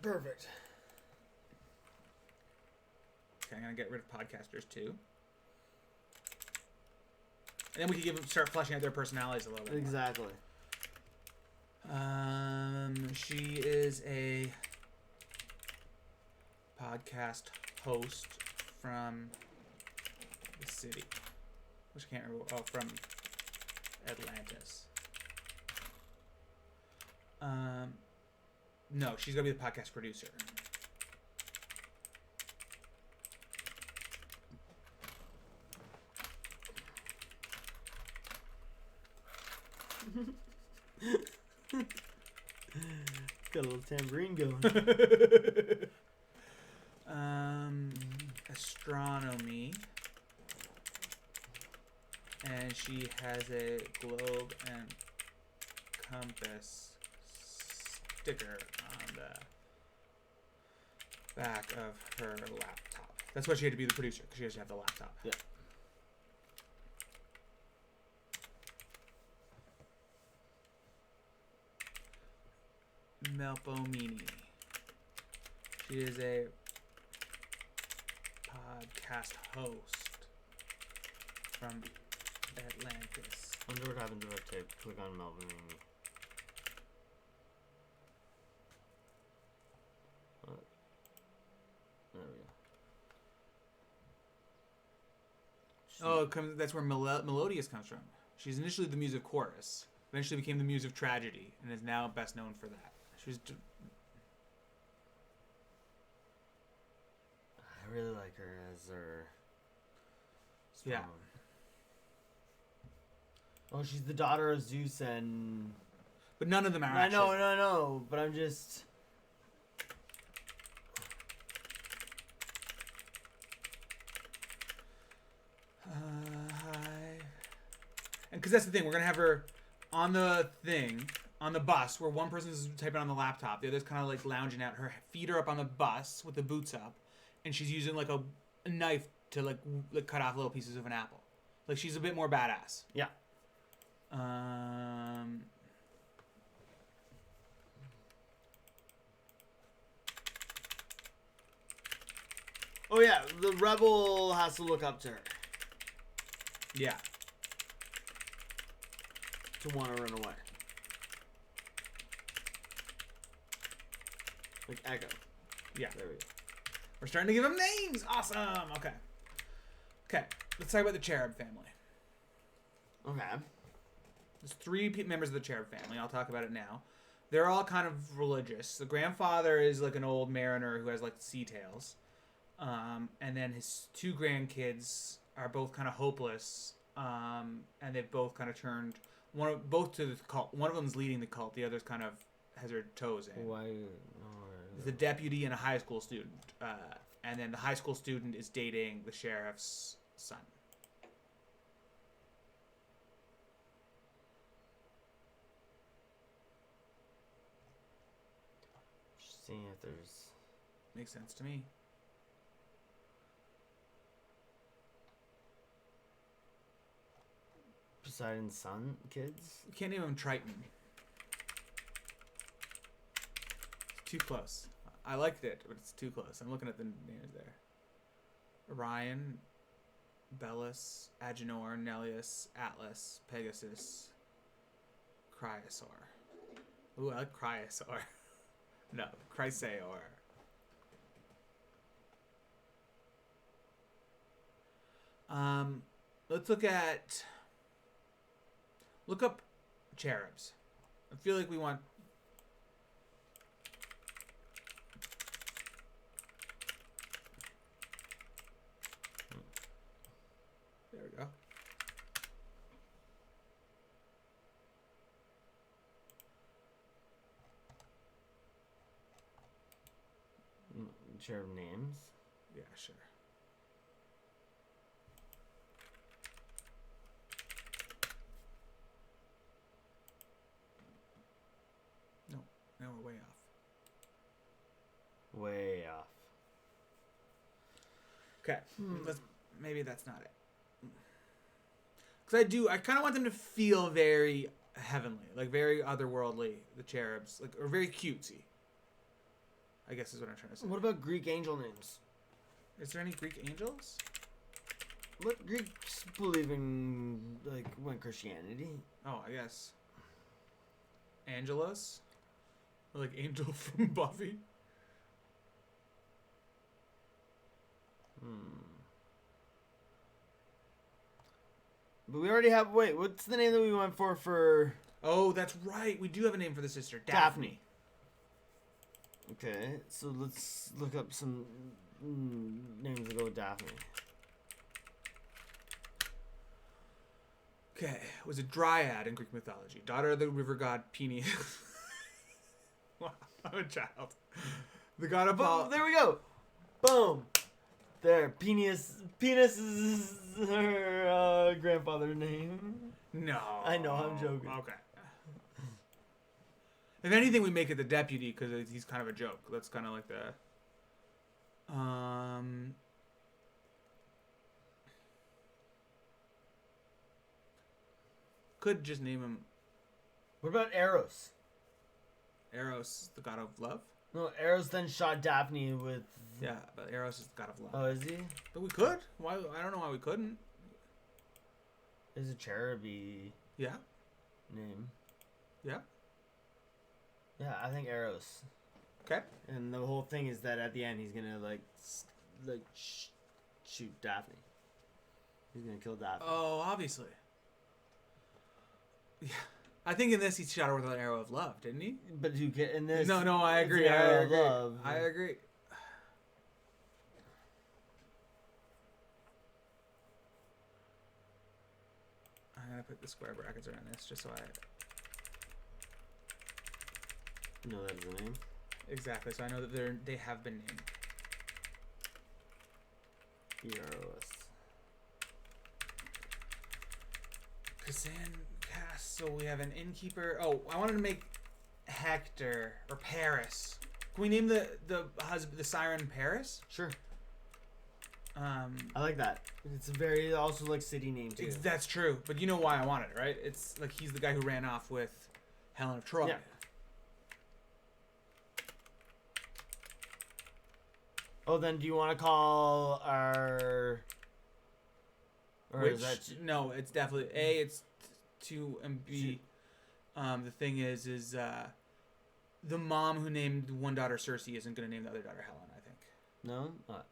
[SPEAKER 1] Perfect.
[SPEAKER 2] Okay, I'm gonna get rid of podcasters too. And then we can start fleshing out their personalities a little bit.
[SPEAKER 1] Exactly.
[SPEAKER 2] She is a podcast host from the city, which I can't remember. Oh, from Atlantis. No, she's gonna be the podcast producer.
[SPEAKER 1] Got a little tambourine going.
[SPEAKER 2] Astronomy. And she has a globe and compass sticker on the back of her laptop. That's why she had to be the producer, because she has to have the laptop.
[SPEAKER 1] Yeah.
[SPEAKER 2] Melpomene. She is a podcast host from Atlantis.
[SPEAKER 1] I wonder what happens if I click on Melpomene. There we go.
[SPEAKER 2] Oh, that's where Melodious comes from. She's initially the muse of chorus, eventually became the muse of tragedy, and is now best known for that. She was...
[SPEAKER 1] I really like her as her.
[SPEAKER 2] Yeah.
[SPEAKER 1] Oh, she's the daughter of Zeus and.
[SPEAKER 2] But none of them are.
[SPEAKER 1] I know, but I'm just.
[SPEAKER 2] Hi. And because that's the thing, we're gonna have her on the thing. On the bus, where one person's typing on the laptop, the other's kind of like lounging out. Her feet are up on the bus with the boots up, and she's using like a knife to like cut off little pieces of an apple. Like she's a bit more badass.
[SPEAKER 1] Yeah. Oh yeah, the rebel has to look up to her.
[SPEAKER 2] Yeah.
[SPEAKER 1] To want to run away. Like Echo.
[SPEAKER 2] Yeah.
[SPEAKER 1] There we go.
[SPEAKER 2] We're starting to give them names. Awesome. Okay. Okay. Let's talk about the Cherub family.
[SPEAKER 1] Okay.
[SPEAKER 2] There's three members of the Cherub family. I'll talk about it now. They're all kind of religious. The grandfather is like an old mariner who has like sea tails. And then his two grandkids are both kind of hopeless. And they've both kind of turned both to the cult. One of them's leading the cult. The other's kind of has her toes in.
[SPEAKER 1] Why?
[SPEAKER 2] The deputy and a high school student. And then the high school student is dating the sheriff's son.
[SPEAKER 1] Just seeing if there's...
[SPEAKER 2] Makes sense to me.
[SPEAKER 1] Poseidon's son kids?
[SPEAKER 2] You can't name him Triton. It's too close. I liked it, but it's too close. I'm looking at the names there. Orion, Belus, Agenor, Neleus, Atlas, Pegasus, Cryosaur. Ooh, I like Cryosaur. No, Chrysaor. Let's look up cherubs. I feel like we want... There we go.
[SPEAKER 1] Cherub names?
[SPEAKER 2] Yeah, sure. No, now we're way off.
[SPEAKER 1] Way off.
[SPEAKER 2] Okay, maybe that's not it. Because I kind of want them to feel very heavenly, like very otherworldly, the cherubs, like, or very cutesy. I guess is what I'm trying to say.
[SPEAKER 1] What about Greek angel names?
[SPEAKER 2] Is there any Greek angels?
[SPEAKER 1] What Greeks believe in, like, when Christianity?
[SPEAKER 2] Oh, I guess. Angelos? Or like Angel from Buffy?
[SPEAKER 1] But we already have... Wait, what's the name that we went for...
[SPEAKER 2] Oh, that's right. We do have a name for the sister. Daphne.
[SPEAKER 1] Okay, so let's look up some names that go with Daphne.
[SPEAKER 2] Okay, was a dryad in Greek mythology, daughter of the river god Peneus. Wow, I'm a child. The god Apollo.
[SPEAKER 1] There we go. Boom. There, Peneus is her grandfather's name.
[SPEAKER 2] No.
[SPEAKER 1] I know, I'm joking.
[SPEAKER 2] Okay. If anything, we make it the deputy because he's kind of a joke. That's kind of like the... Could just name him...
[SPEAKER 1] What about Eros?
[SPEAKER 2] Eros, the god of love?
[SPEAKER 1] No, Eros then shot Daphne with...
[SPEAKER 2] Yeah, but Eros is the god of love.
[SPEAKER 1] Oh, is he?
[SPEAKER 2] But we could. Why? I don't know why we couldn't.
[SPEAKER 1] Is a cheruby
[SPEAKER 2] Yeah.
[SPEAKER 1] name.
[SPEAKER 2] Yeah.
[SPEAKER 1] Yeah, I think Eros.
[SPEAKER 2] Okay.
[SPEAKER 1] And the whole thing is that at the end he's gonna shoot Daphne. He's gonna kill Daphne.
[SPEAKER 2] Oh, obviously. Yeah. I think in this he shot her with an arrow of love, didn't he?
[SPEAKER 1] But who can in this?
[SPEAKER 2] No, I agree.
[SPEAKER 1] It's an arrow of love.
[SPEAKER 2] I agree. I'm gonna put the square brackets around this just so I.
[SPEAKER 1] No, that is the name.
[SPEAKER 2] Exactly. So I know that they have been named.
[SPEAKER 1] EROS.
[SPEAKER 2] Kazan cast. So we have an innkeeper. Oh, I wanted to make Hector or Paris. Can we name the husband, the siren, Paris?
[SPEAKER 1] Sure. I like that. It's a very also like city name too.
[SPEAKER 2] That's true, but you know why I wanted it, right? It's like he's the guy who ran off with Helen of Troy.
[SPEAKER 1] Yeah. Oh, then do you want to call our? Or
[SPEAKER 2] Which,
[SPEAKER 1] is that
[SPEAKER 2] no, it's definitely A. It's 2 and B. The thing is the mom who named one daughter Cersei isn't going to name the other daughter Helen. I think.
[SPEAKER 1] No. Not.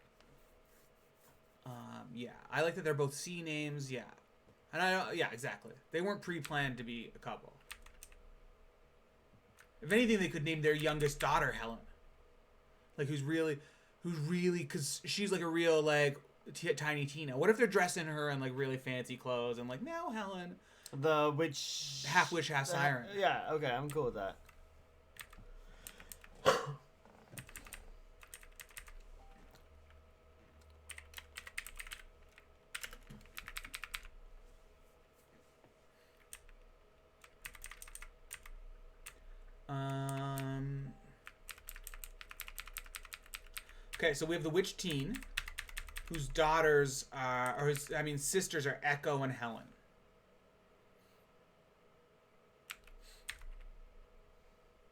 [SPEAKER 2] Yeah, I like that they're both C names. Yeah, and yeah, exactly. They weren't pre-planned to be a couple. If anything, they could name their youngest daughter Helen. Like who's really, because she's like a real like tiny Tina. What if they're dressing her in like really fancy clothes and like now Helen,
[SPEAKER 1] the witch,
[SPEAKER 2] half witch, half siren.
[SPEAKER 1] Yeah. Okay, I'm cool with that.
[SPEAKER 2] Okay, so we have the witch teen, whose daughters are, or his, I mean, sisters are Echo and Helen.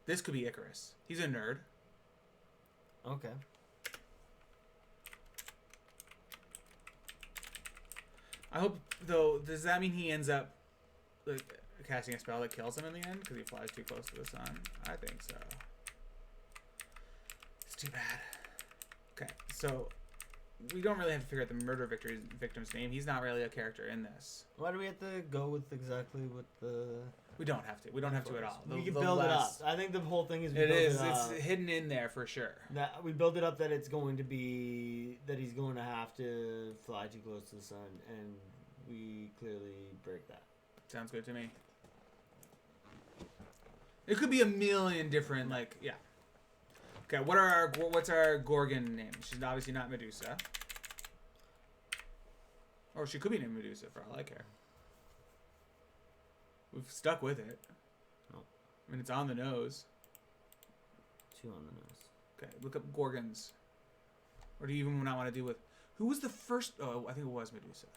[SPEAKER 2] This could be Icarus. He's a nerd.
[SPEAKER 1] Okay.
[SPEAKER 2] I hope, though, does that mean he ends up like, casting a spell that kills him in the end because he flies too close to the sun? I think so. It's too bad. Okay, so we don't really have to figure out the murder victim's name. He's not really a character in this.
[SPEAKER 1] Why do we have to go with exactly what the...
[SPEAKER 2] We don't have to. We don't have to at all.
[SPEAKER 1] We can build it up. I think the whole thing is we
[SPEAKER 2] it
[SPEAKER 1] build
[SPEAKER 2] is.
[SPEAKER 1] it up.
[SPEAKER 2] It's hidden in there for sure.
[SPEAKER 1] That we build it up that it's going to be that he's going to have to fly too close to the sun, and we clearly break that.
[SPEAKER 2] Sounds good to me. It could be a million different yeah. Okay, what's our Gorgon name? She's obviously not Medusa. Or she could be named Medusa for all I care. We've stuck with it.
[SPEAKER 1] Oh.
[SPEAKER 2] I mean, it's on the nose.
[SPEAKER 1] 2 on the nose.
[SPEAKER 2] Okay, look up Gorgons. Or do you even not want to do with... Who was the first... Oh, I think it was Medusa.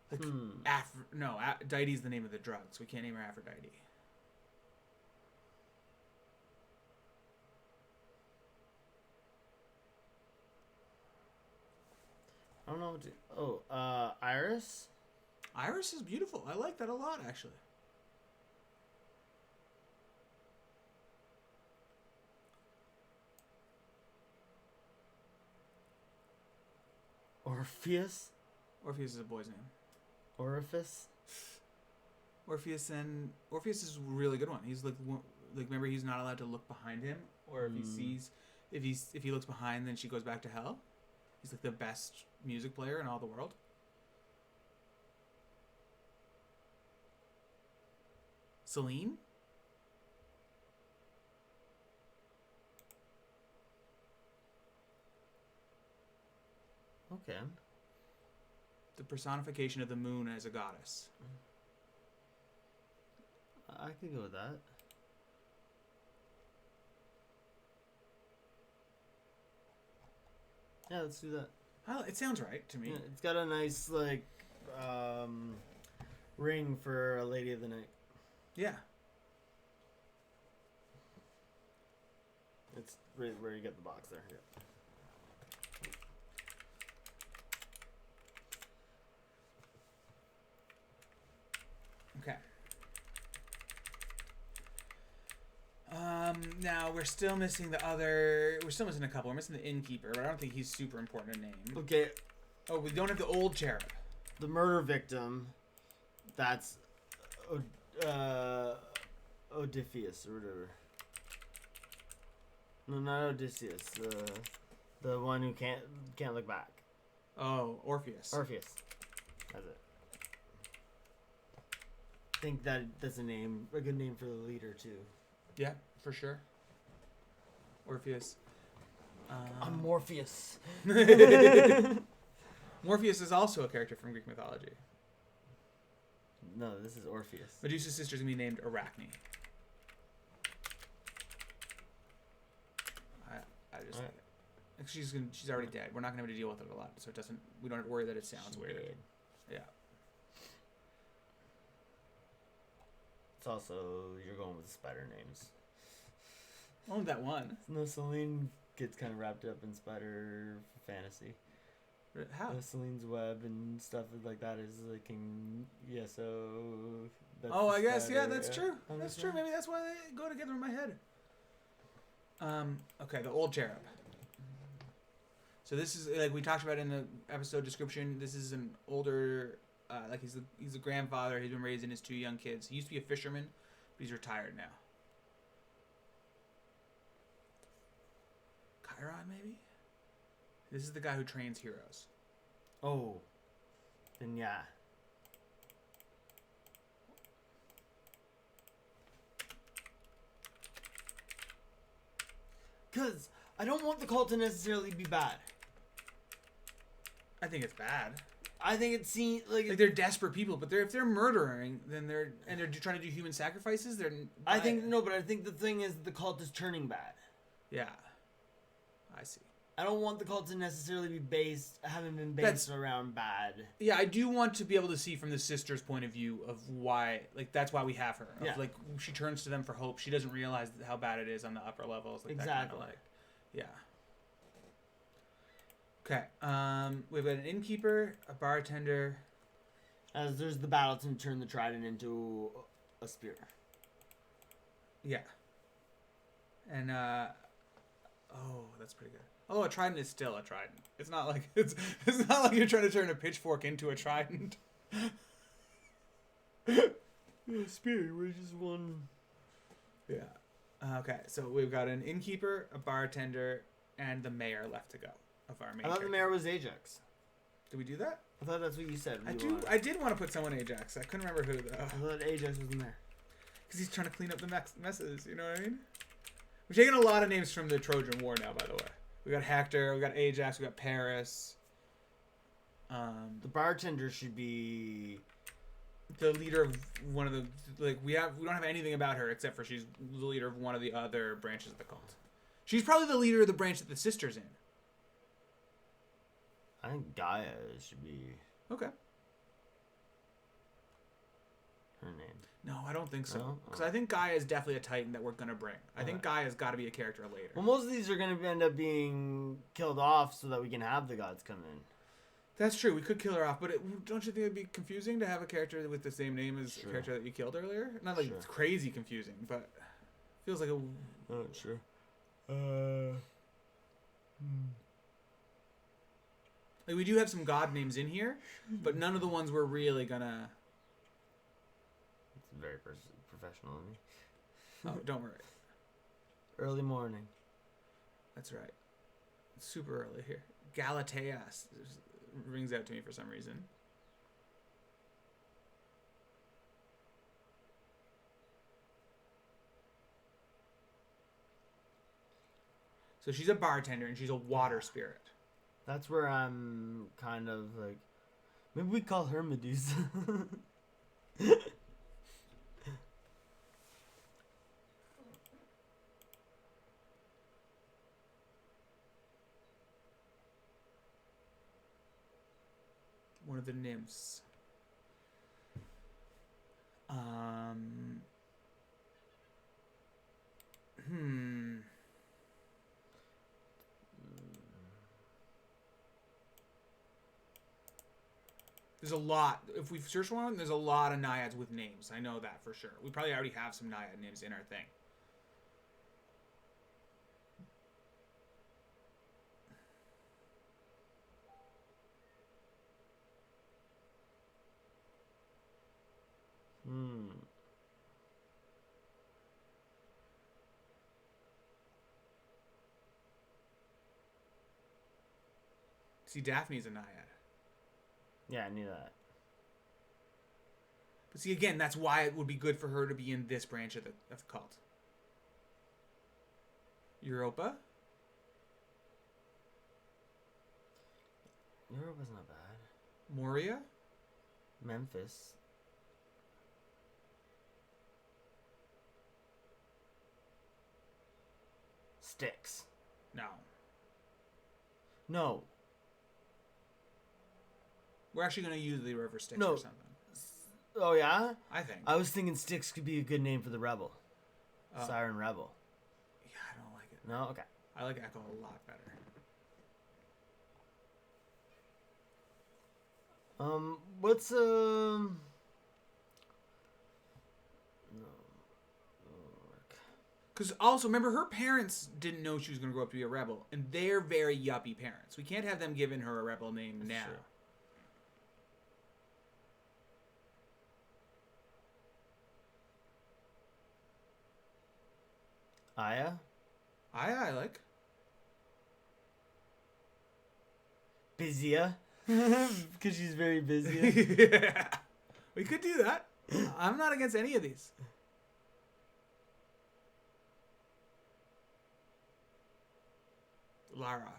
[SPEAKER 2] Like, Deity's the name of the drug, so we can't name her Aphrodite.
[SPEAKER 1] I don't know what to... Iris?
[SPEAKER 2] Iris is beautiful. I like that a lot, actually.
[SPEAKER 1] Orpheus?
[SPEAKER 2] Orpheus is a boy's name.
[SPEAKER 1] Orifice?
[SPEAKER 2] Orpheus is a really good one. He's like remember he's not allowed to look behind him, or if he sees, if he looks behind, then she goes back to hell. He's like the best music player in all the world. Celine?
[SPEAKER 1] Okay.
[SPEAKER 2] The personification of the moon as a goddess.
[SPEAKER 1] I could go with that. Yeah, let's do that.
[SPEAKER 2] It sounds right to me.
[SPEAKER 1] Yeah, it's got a nice, like, ring for a Lady of the Night.
[SPEAKER 2] Yeah.
[SPEAKER 1] It's right where you get the box there. Yeah.
[SPEAKER 2] Okay. Now we're still missing a couple. We're missing the innkeeper, but I don't think he's super important to name.
[SPEAKER 1] Okay.
[SPEAKER 2] Oh, we don't have the old cherub.
[SPEAKER 1] The murder victim, that's Odysseus or whatever. No, not Odysseus. The one who can't look back.
[SPEAKER 2] Oh, Orpheus.
[SPEAKER 1] Orpheus. That's it. I think that's a good name for the leader too.
[SPEAKER 2] Yeah, for sure. Orpheus.
[SPEAKER 1] I'm Morpheus.
[SPEAKER 2] Morpheus is also a character from Greek mythology.
[SPEAKER 1] No, this is Orpheus.
[SPEAKER 2] Medusa's sister's gonna be named Arachne. I just she's already dead. We're not gonna have to deal with it a lot, so we don't have to worry that it sounds weird. Dead. Yeah.
[SPEAKER 1] It's also you're going with spider names.
[SPEAKER 2] Only that one.
[SPEAKER 1] No, Celine gets kind of wrapped up in spider fantasy.
[SPEAKER 2] How?
[SPEAKER 1] Celine's web and stuff like that is like so. That's
[SPEAKER 2] I guess spider, that's true. That's true. Maybe that's why they go together in my head. Okay, the old cherub. So this is like we talked about in the episode description. This is an older, like he's a grandfather. He's been raising his 2 young kids. He used to be a fisherman, but he's retired now. Chiron, maybe. This is the guy who trains heroes.
[SPEAKER 1] Oh, then yeah. Because I don't want the cult to necessarily be bad.
[SPEAKER 2] I think it's bad.
[SPEAKER 1] I think it seems like
[SPEAKER 2] they're desperate people, but if they're murdering, then they're trying to do human sacrifices.
[SPEAKER 1] I think the thing is the cult is turning bad.
[SPEAKER 2] Yeah, I see.
[SPEAKER 1] I don't want the cult to necessarily be haven't been based around bad.
[SPEAKER 2] Yeah, I do want to be able to see from the sister's point of view of why, that's why we have her. Like she turns to them for hope. She doesn't realize how bad it is on the upper levels. Like
[SPEAKER 1] exactly.
[SPEAKER 2] That yeah. Okay. We've got an innkeeper, a bartender.
[SPEAKER 1] As there's the battle to turn the trident into a spear.
[SPEAKER 2] Yeah. And that's pretty good. Oh, a trident is still a trident. It's not like it's not like you're trying to turn a pitchfork into a trident.
[SPEAKER 1] Spear, we're just one.
[SPEAKER 2] Yeah. Okay, so we've got an innkeeper, a bartender, and the mayor left to go of our main.
[SPEAKER 1] I thought the mayor was Ajax.
[SPEAKER 2] Did we do that?
[SPEAKER 1] I thought that's what you said.
[SPEAKER 2] I did want to put someone Ajax. I couldn't remember who though.
[SPEAKER 1] I thought Ajax was the mayor.
[SPEAKER 2] Because he's trying to clean up the messes. You know what I mean? We're taking a lot of names from the Trojan War now, by the way. We got Hector, we got Ajax, we got Paris.
[SPEAKER 1] The bartender should be
[SPEAKER 2] the leader of one of the we don't have anything about her except for she's the leader of one of the other branches of the cult. She's probably the leader of the branch that the sister's in.
[SPEAKER 1] I think Gaia should be
[SPEAKER 2] okay.
[SPEAKER 1] Her name.
[SPEAKER 2] No, I don't think so. Because
[SPEAKER 1] No?
[SPEAKER 2] I think Gaia is definitely a Titan that we're gonna bring. I think Gaia's got to be a character later.
[SPEAKER 1] Well, most of these are gonna end up being killed off so that we can have the gods come in.
[SPEAKER 2] That's true. We could kill her off, but don't you think it'd be confusing to have a character with the same name as a character that you killed earlier? Not like it's crazy confusing, but feels like a.
[SPEAKER 1] Oh, sure.
[SPEAKER 2] Like we do have some god names in here, but none of the ones we're really gonna.
[SPEAKER 1] It's very professional of me.
[SPEAKER 2] Oh, don't worry.
[SPEAKER 1] Early morning.
[SPEAKER 2] That's right. It's super early here. Galateas rings out to me for some reason. So she's a bartender and she's a water spirit.
[SPEAKER 1] That's where I'm kind of like, maybe we call her Medusa.
[SPEAKER 2] One of the nymphs. There's a lot. If we search one, there's a lot of naiads with names. I know that for sure. We probably already have some naiad names in our thing. See, Daphne's a naiad.
[SPEAKER 1] Yeah, I knew that.
[SPEAKER 2] But see, again, that's why it would be good for her to be in this branch of the cult. Europa?
[SPEAKER 1] Europa's not bad.
[SPEAKER 2] Moria?
[SPEAKER 1] Memphis. Styx.
[SPEAKER 2] No.
[SPEAKER 1] No.
[SPEAKER 2] We're actually going to use the River Styx
[SPEAKER 1] No.
[SPEAKER 2] or something.
[SPEAKER 1] Oh, yeah?
[SPEAKER 2] I think.
[SPEAKER 1] I was thinking Styx could be a good name for the rebel. Siren Rebel.
[SPEAKER 2] Yeah, I don't like it.
[SPEAKER 1] No? Okay.
[SPEAKER 2] I like Echo a lot better.
[SPEAKER 1] What's, No.
[SPEAKER 2] Because also, remember, her parents didn't know she was going to grow up to be a rebel. And they're very yuppie parents. We can't have them giving her a rebel name now.
[SPEAKER 1] True. Aya?
[SPEAKER 2] I like.
[SPEAKER 1] Busier. Because she's very busy.
[SPEAKER 2] Yeah. We could do that. I'm not against any of these. Lara.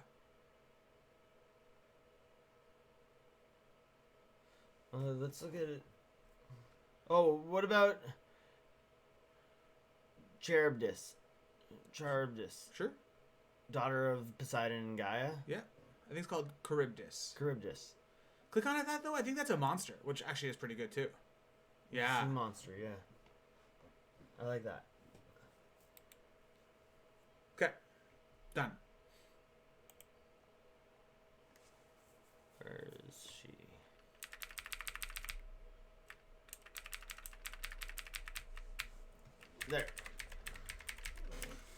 [SPEAKER 1] Let's look at it. Oh, what about Charybdis?
[SPEAKER 2] Sure.
[SPEAKER 1] Daughter of Poseidon and Gaia?
[SPEAKER 2] Yeah. I think it's called Charybdis.
[SPEAKER 1] Charybdis.
[SPEAKER 2] Click on it, that though. I think that's a monster, which actually is pretty good too. Yeah.
[SPEAKER 1] Sea monster, yeah. I like that.
[SPEAKER 2] Okay. Done.
[SPEAKER 1] Where is she? There.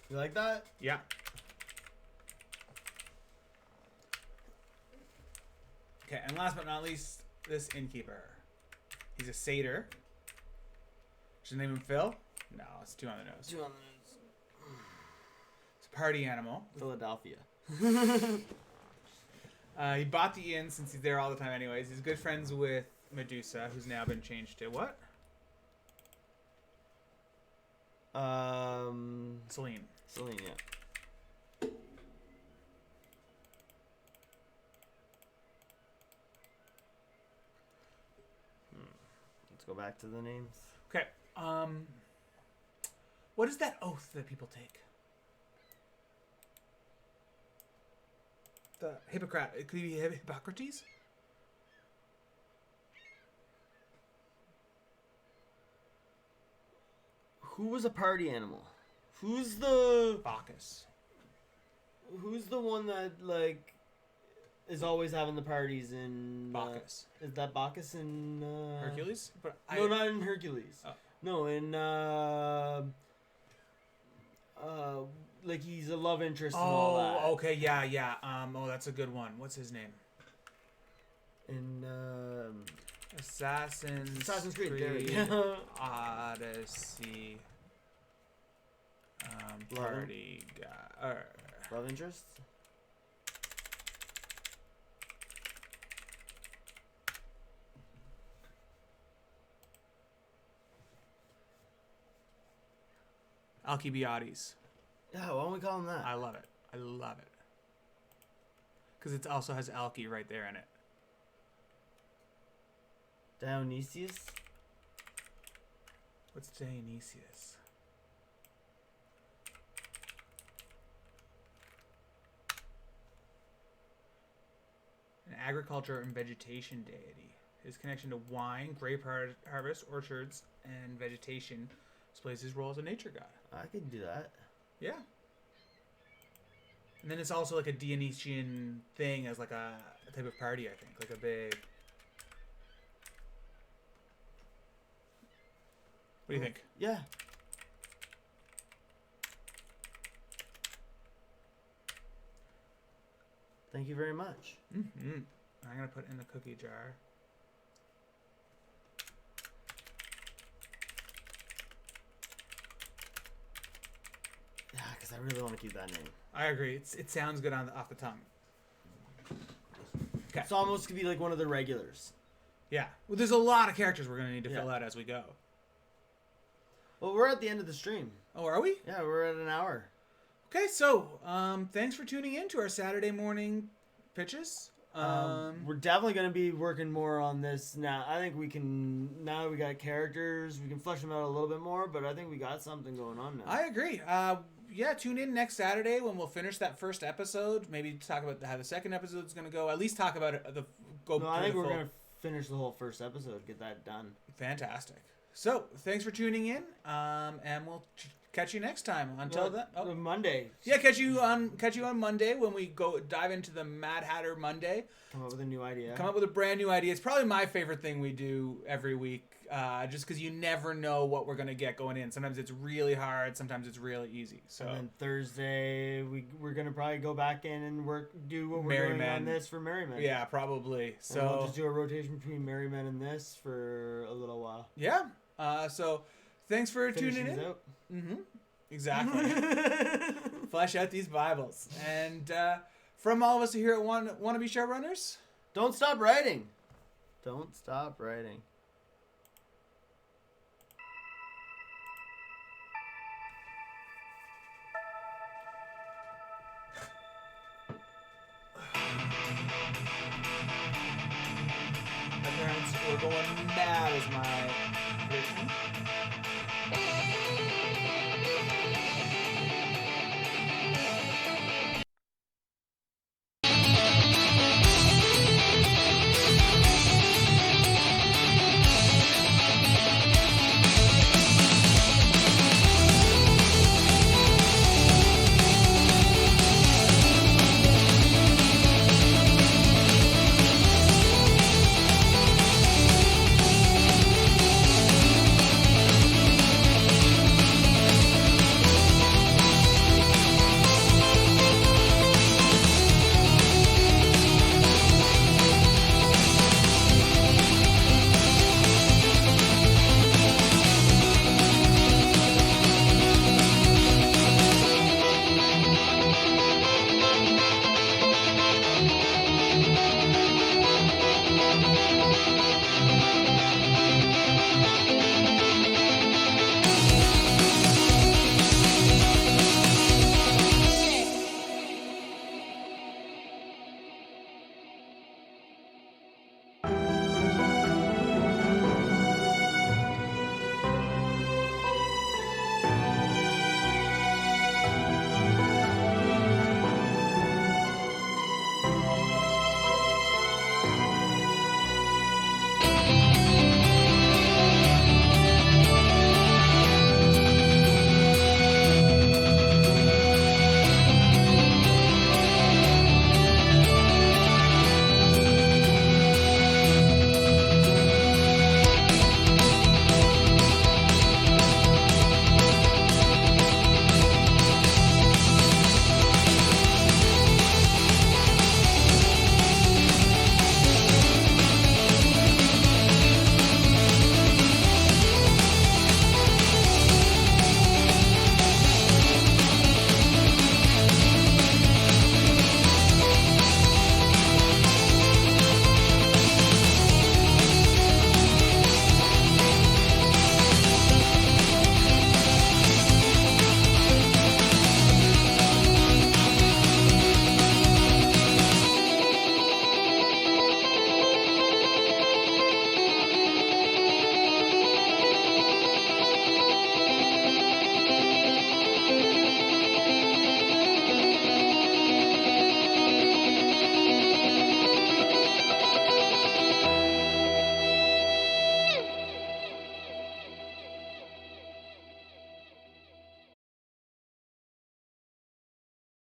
[SPEAKER 1] You like that?
[SPEAKER 2] Yeah. Okay, and last but not least, this innkeeper. He's a satyr. Should I name him Phil? No, it's too on the nose.
[SPEAKER 1] Two on the
[SPEAKER 2] It's a party animal.
[SPEAKER 1] Philadelphia.
[SPEAKER 2] He bought the inn since he's there all the time anyways. He's good friends with Medusa, who's now been changed to what? Celine.
[SPEAKER 1] Celine, yeah. Let's go back to the names.
[SPEAKER 2] Okay. What is that oath that people take? The Hippocrates. It could be Hippocrates?
[SPEAKER 1] Who was a party animal? Who's the
[SPEAKER 2] Bacchus.
[SPEAKER 1] Who's the one that like is always having the parties in
[SPEAKER 2] Bacchus.
[SPEAKER 1] Is that Bacchus in
[SPEAKER 2] Hercules? But
[SPEAKER 1] No, not in Hercules.
[SPEAKER 2] Oh.
[SPEAKER 1] No, in like he's a love interest and all that.
[SPEAKER 2] Oh, okay, yeah. That's a good one. What's his name?
[SPEAKER 1] In
[SPEAKER 2] Assassin's
[SPEAKER 1] Creed.
[SPEAKER 2] Creed
[SPEAKER 1] There we go.
[SPEAKER 2] Odyssey. Party guy.
[SPEAKER 1] Love interest?
[SPEAKER 2] Alcibiades.
[SPEAKER 1] Yeah, why don't we call him that?
[SPEAKER 2] I love it. Because it also has Alki right there in it.
[SPEAKER 1] Dionysius?
[SPEAKER 2] What's Dionysius? An agriculture and vegetation deity. His connection to wine, grape harvest, orchards, and vegetation displays his role as a nature god.
[SPEAKER 1] I could do that.
[SPEAKER 2] Yeah. And then it's also like a Dionysian thing as like a type of party, I think. Like a big... What do you think?
[SPEAKER 1] Yeah. Thank you very much.
[SPEAKER 2] Mm-hmm. I'm going to put it in the cookie jar.
[SPEAKER 1] Yeah, because I really want to keep that name.
[SPEAKER 2] I agree. It sounds good off the tongue. Okay.
[SPEAKER 1] It's almost could be like one of the regulars.
[SPEAKER 2] Yeah. Well, there's a lot of characters we're gonna need to fill out as we go.
[SPEAKER 1] Well, we're at the end of the stream.
[SPEAKER 2] Oh, are we?
[SPEAKER 1] Yeah, we're at an hour.
[SPEAKER 2] Okay, so thanks for tuning in to our Saturday morning pitches.
[SPEAKER 1] We're definitely going to be working more on this now. I think we can, now that we got characters, we can flesh them out a little bit more, but I think we got something going on now.
[SPEAKER 2] I agree. Yeah, tune in next Saturday when we'll finish that first episode. Maybe talk about how the second episode is going to go. At least talk about it.
[SPEAKER 1] I think we're going to finish the whole first episode, get that done.
[SPEAKER 2] Fantastic. So, thanks for tuning in, and we'll catch you next time. Until then,
[SPEAKER 1] Monday.
[SPEAKER 2] Yeah, catch you on Monday when we go dive into the Mad Hatter Monday.
[SPEAKER 1] Come up with a new idea.
[SPEAKER 2] Come up with a brand new idea. It's probably my favorite thing we do every week, just because you never know what we're gonna get going in. Sometimes it's really hard. Sometimes it's really easy. So
[SPEAKER 1] and then Thursday we're gonna probably go back in and do what we're doing on this for Merry Men.
[SPEAKER 2] Yeah, probably. So
[SPEAKER 1] and we'll just do a rotation between Merry Men and this for a little while.
[SPEAKER 2] Yeah. So thanks for tuning in.
[SPEAKER 1] Out.
[SPEAKER 2] Mm-hmm. Exactly. Flesh out these Bibles. And from all of us here at Wannabe Showrunners,
[SPEAKER 1] don't stop writing. Don't stop writing.
[SPEAKER 2] My parents were going mad as my prediction.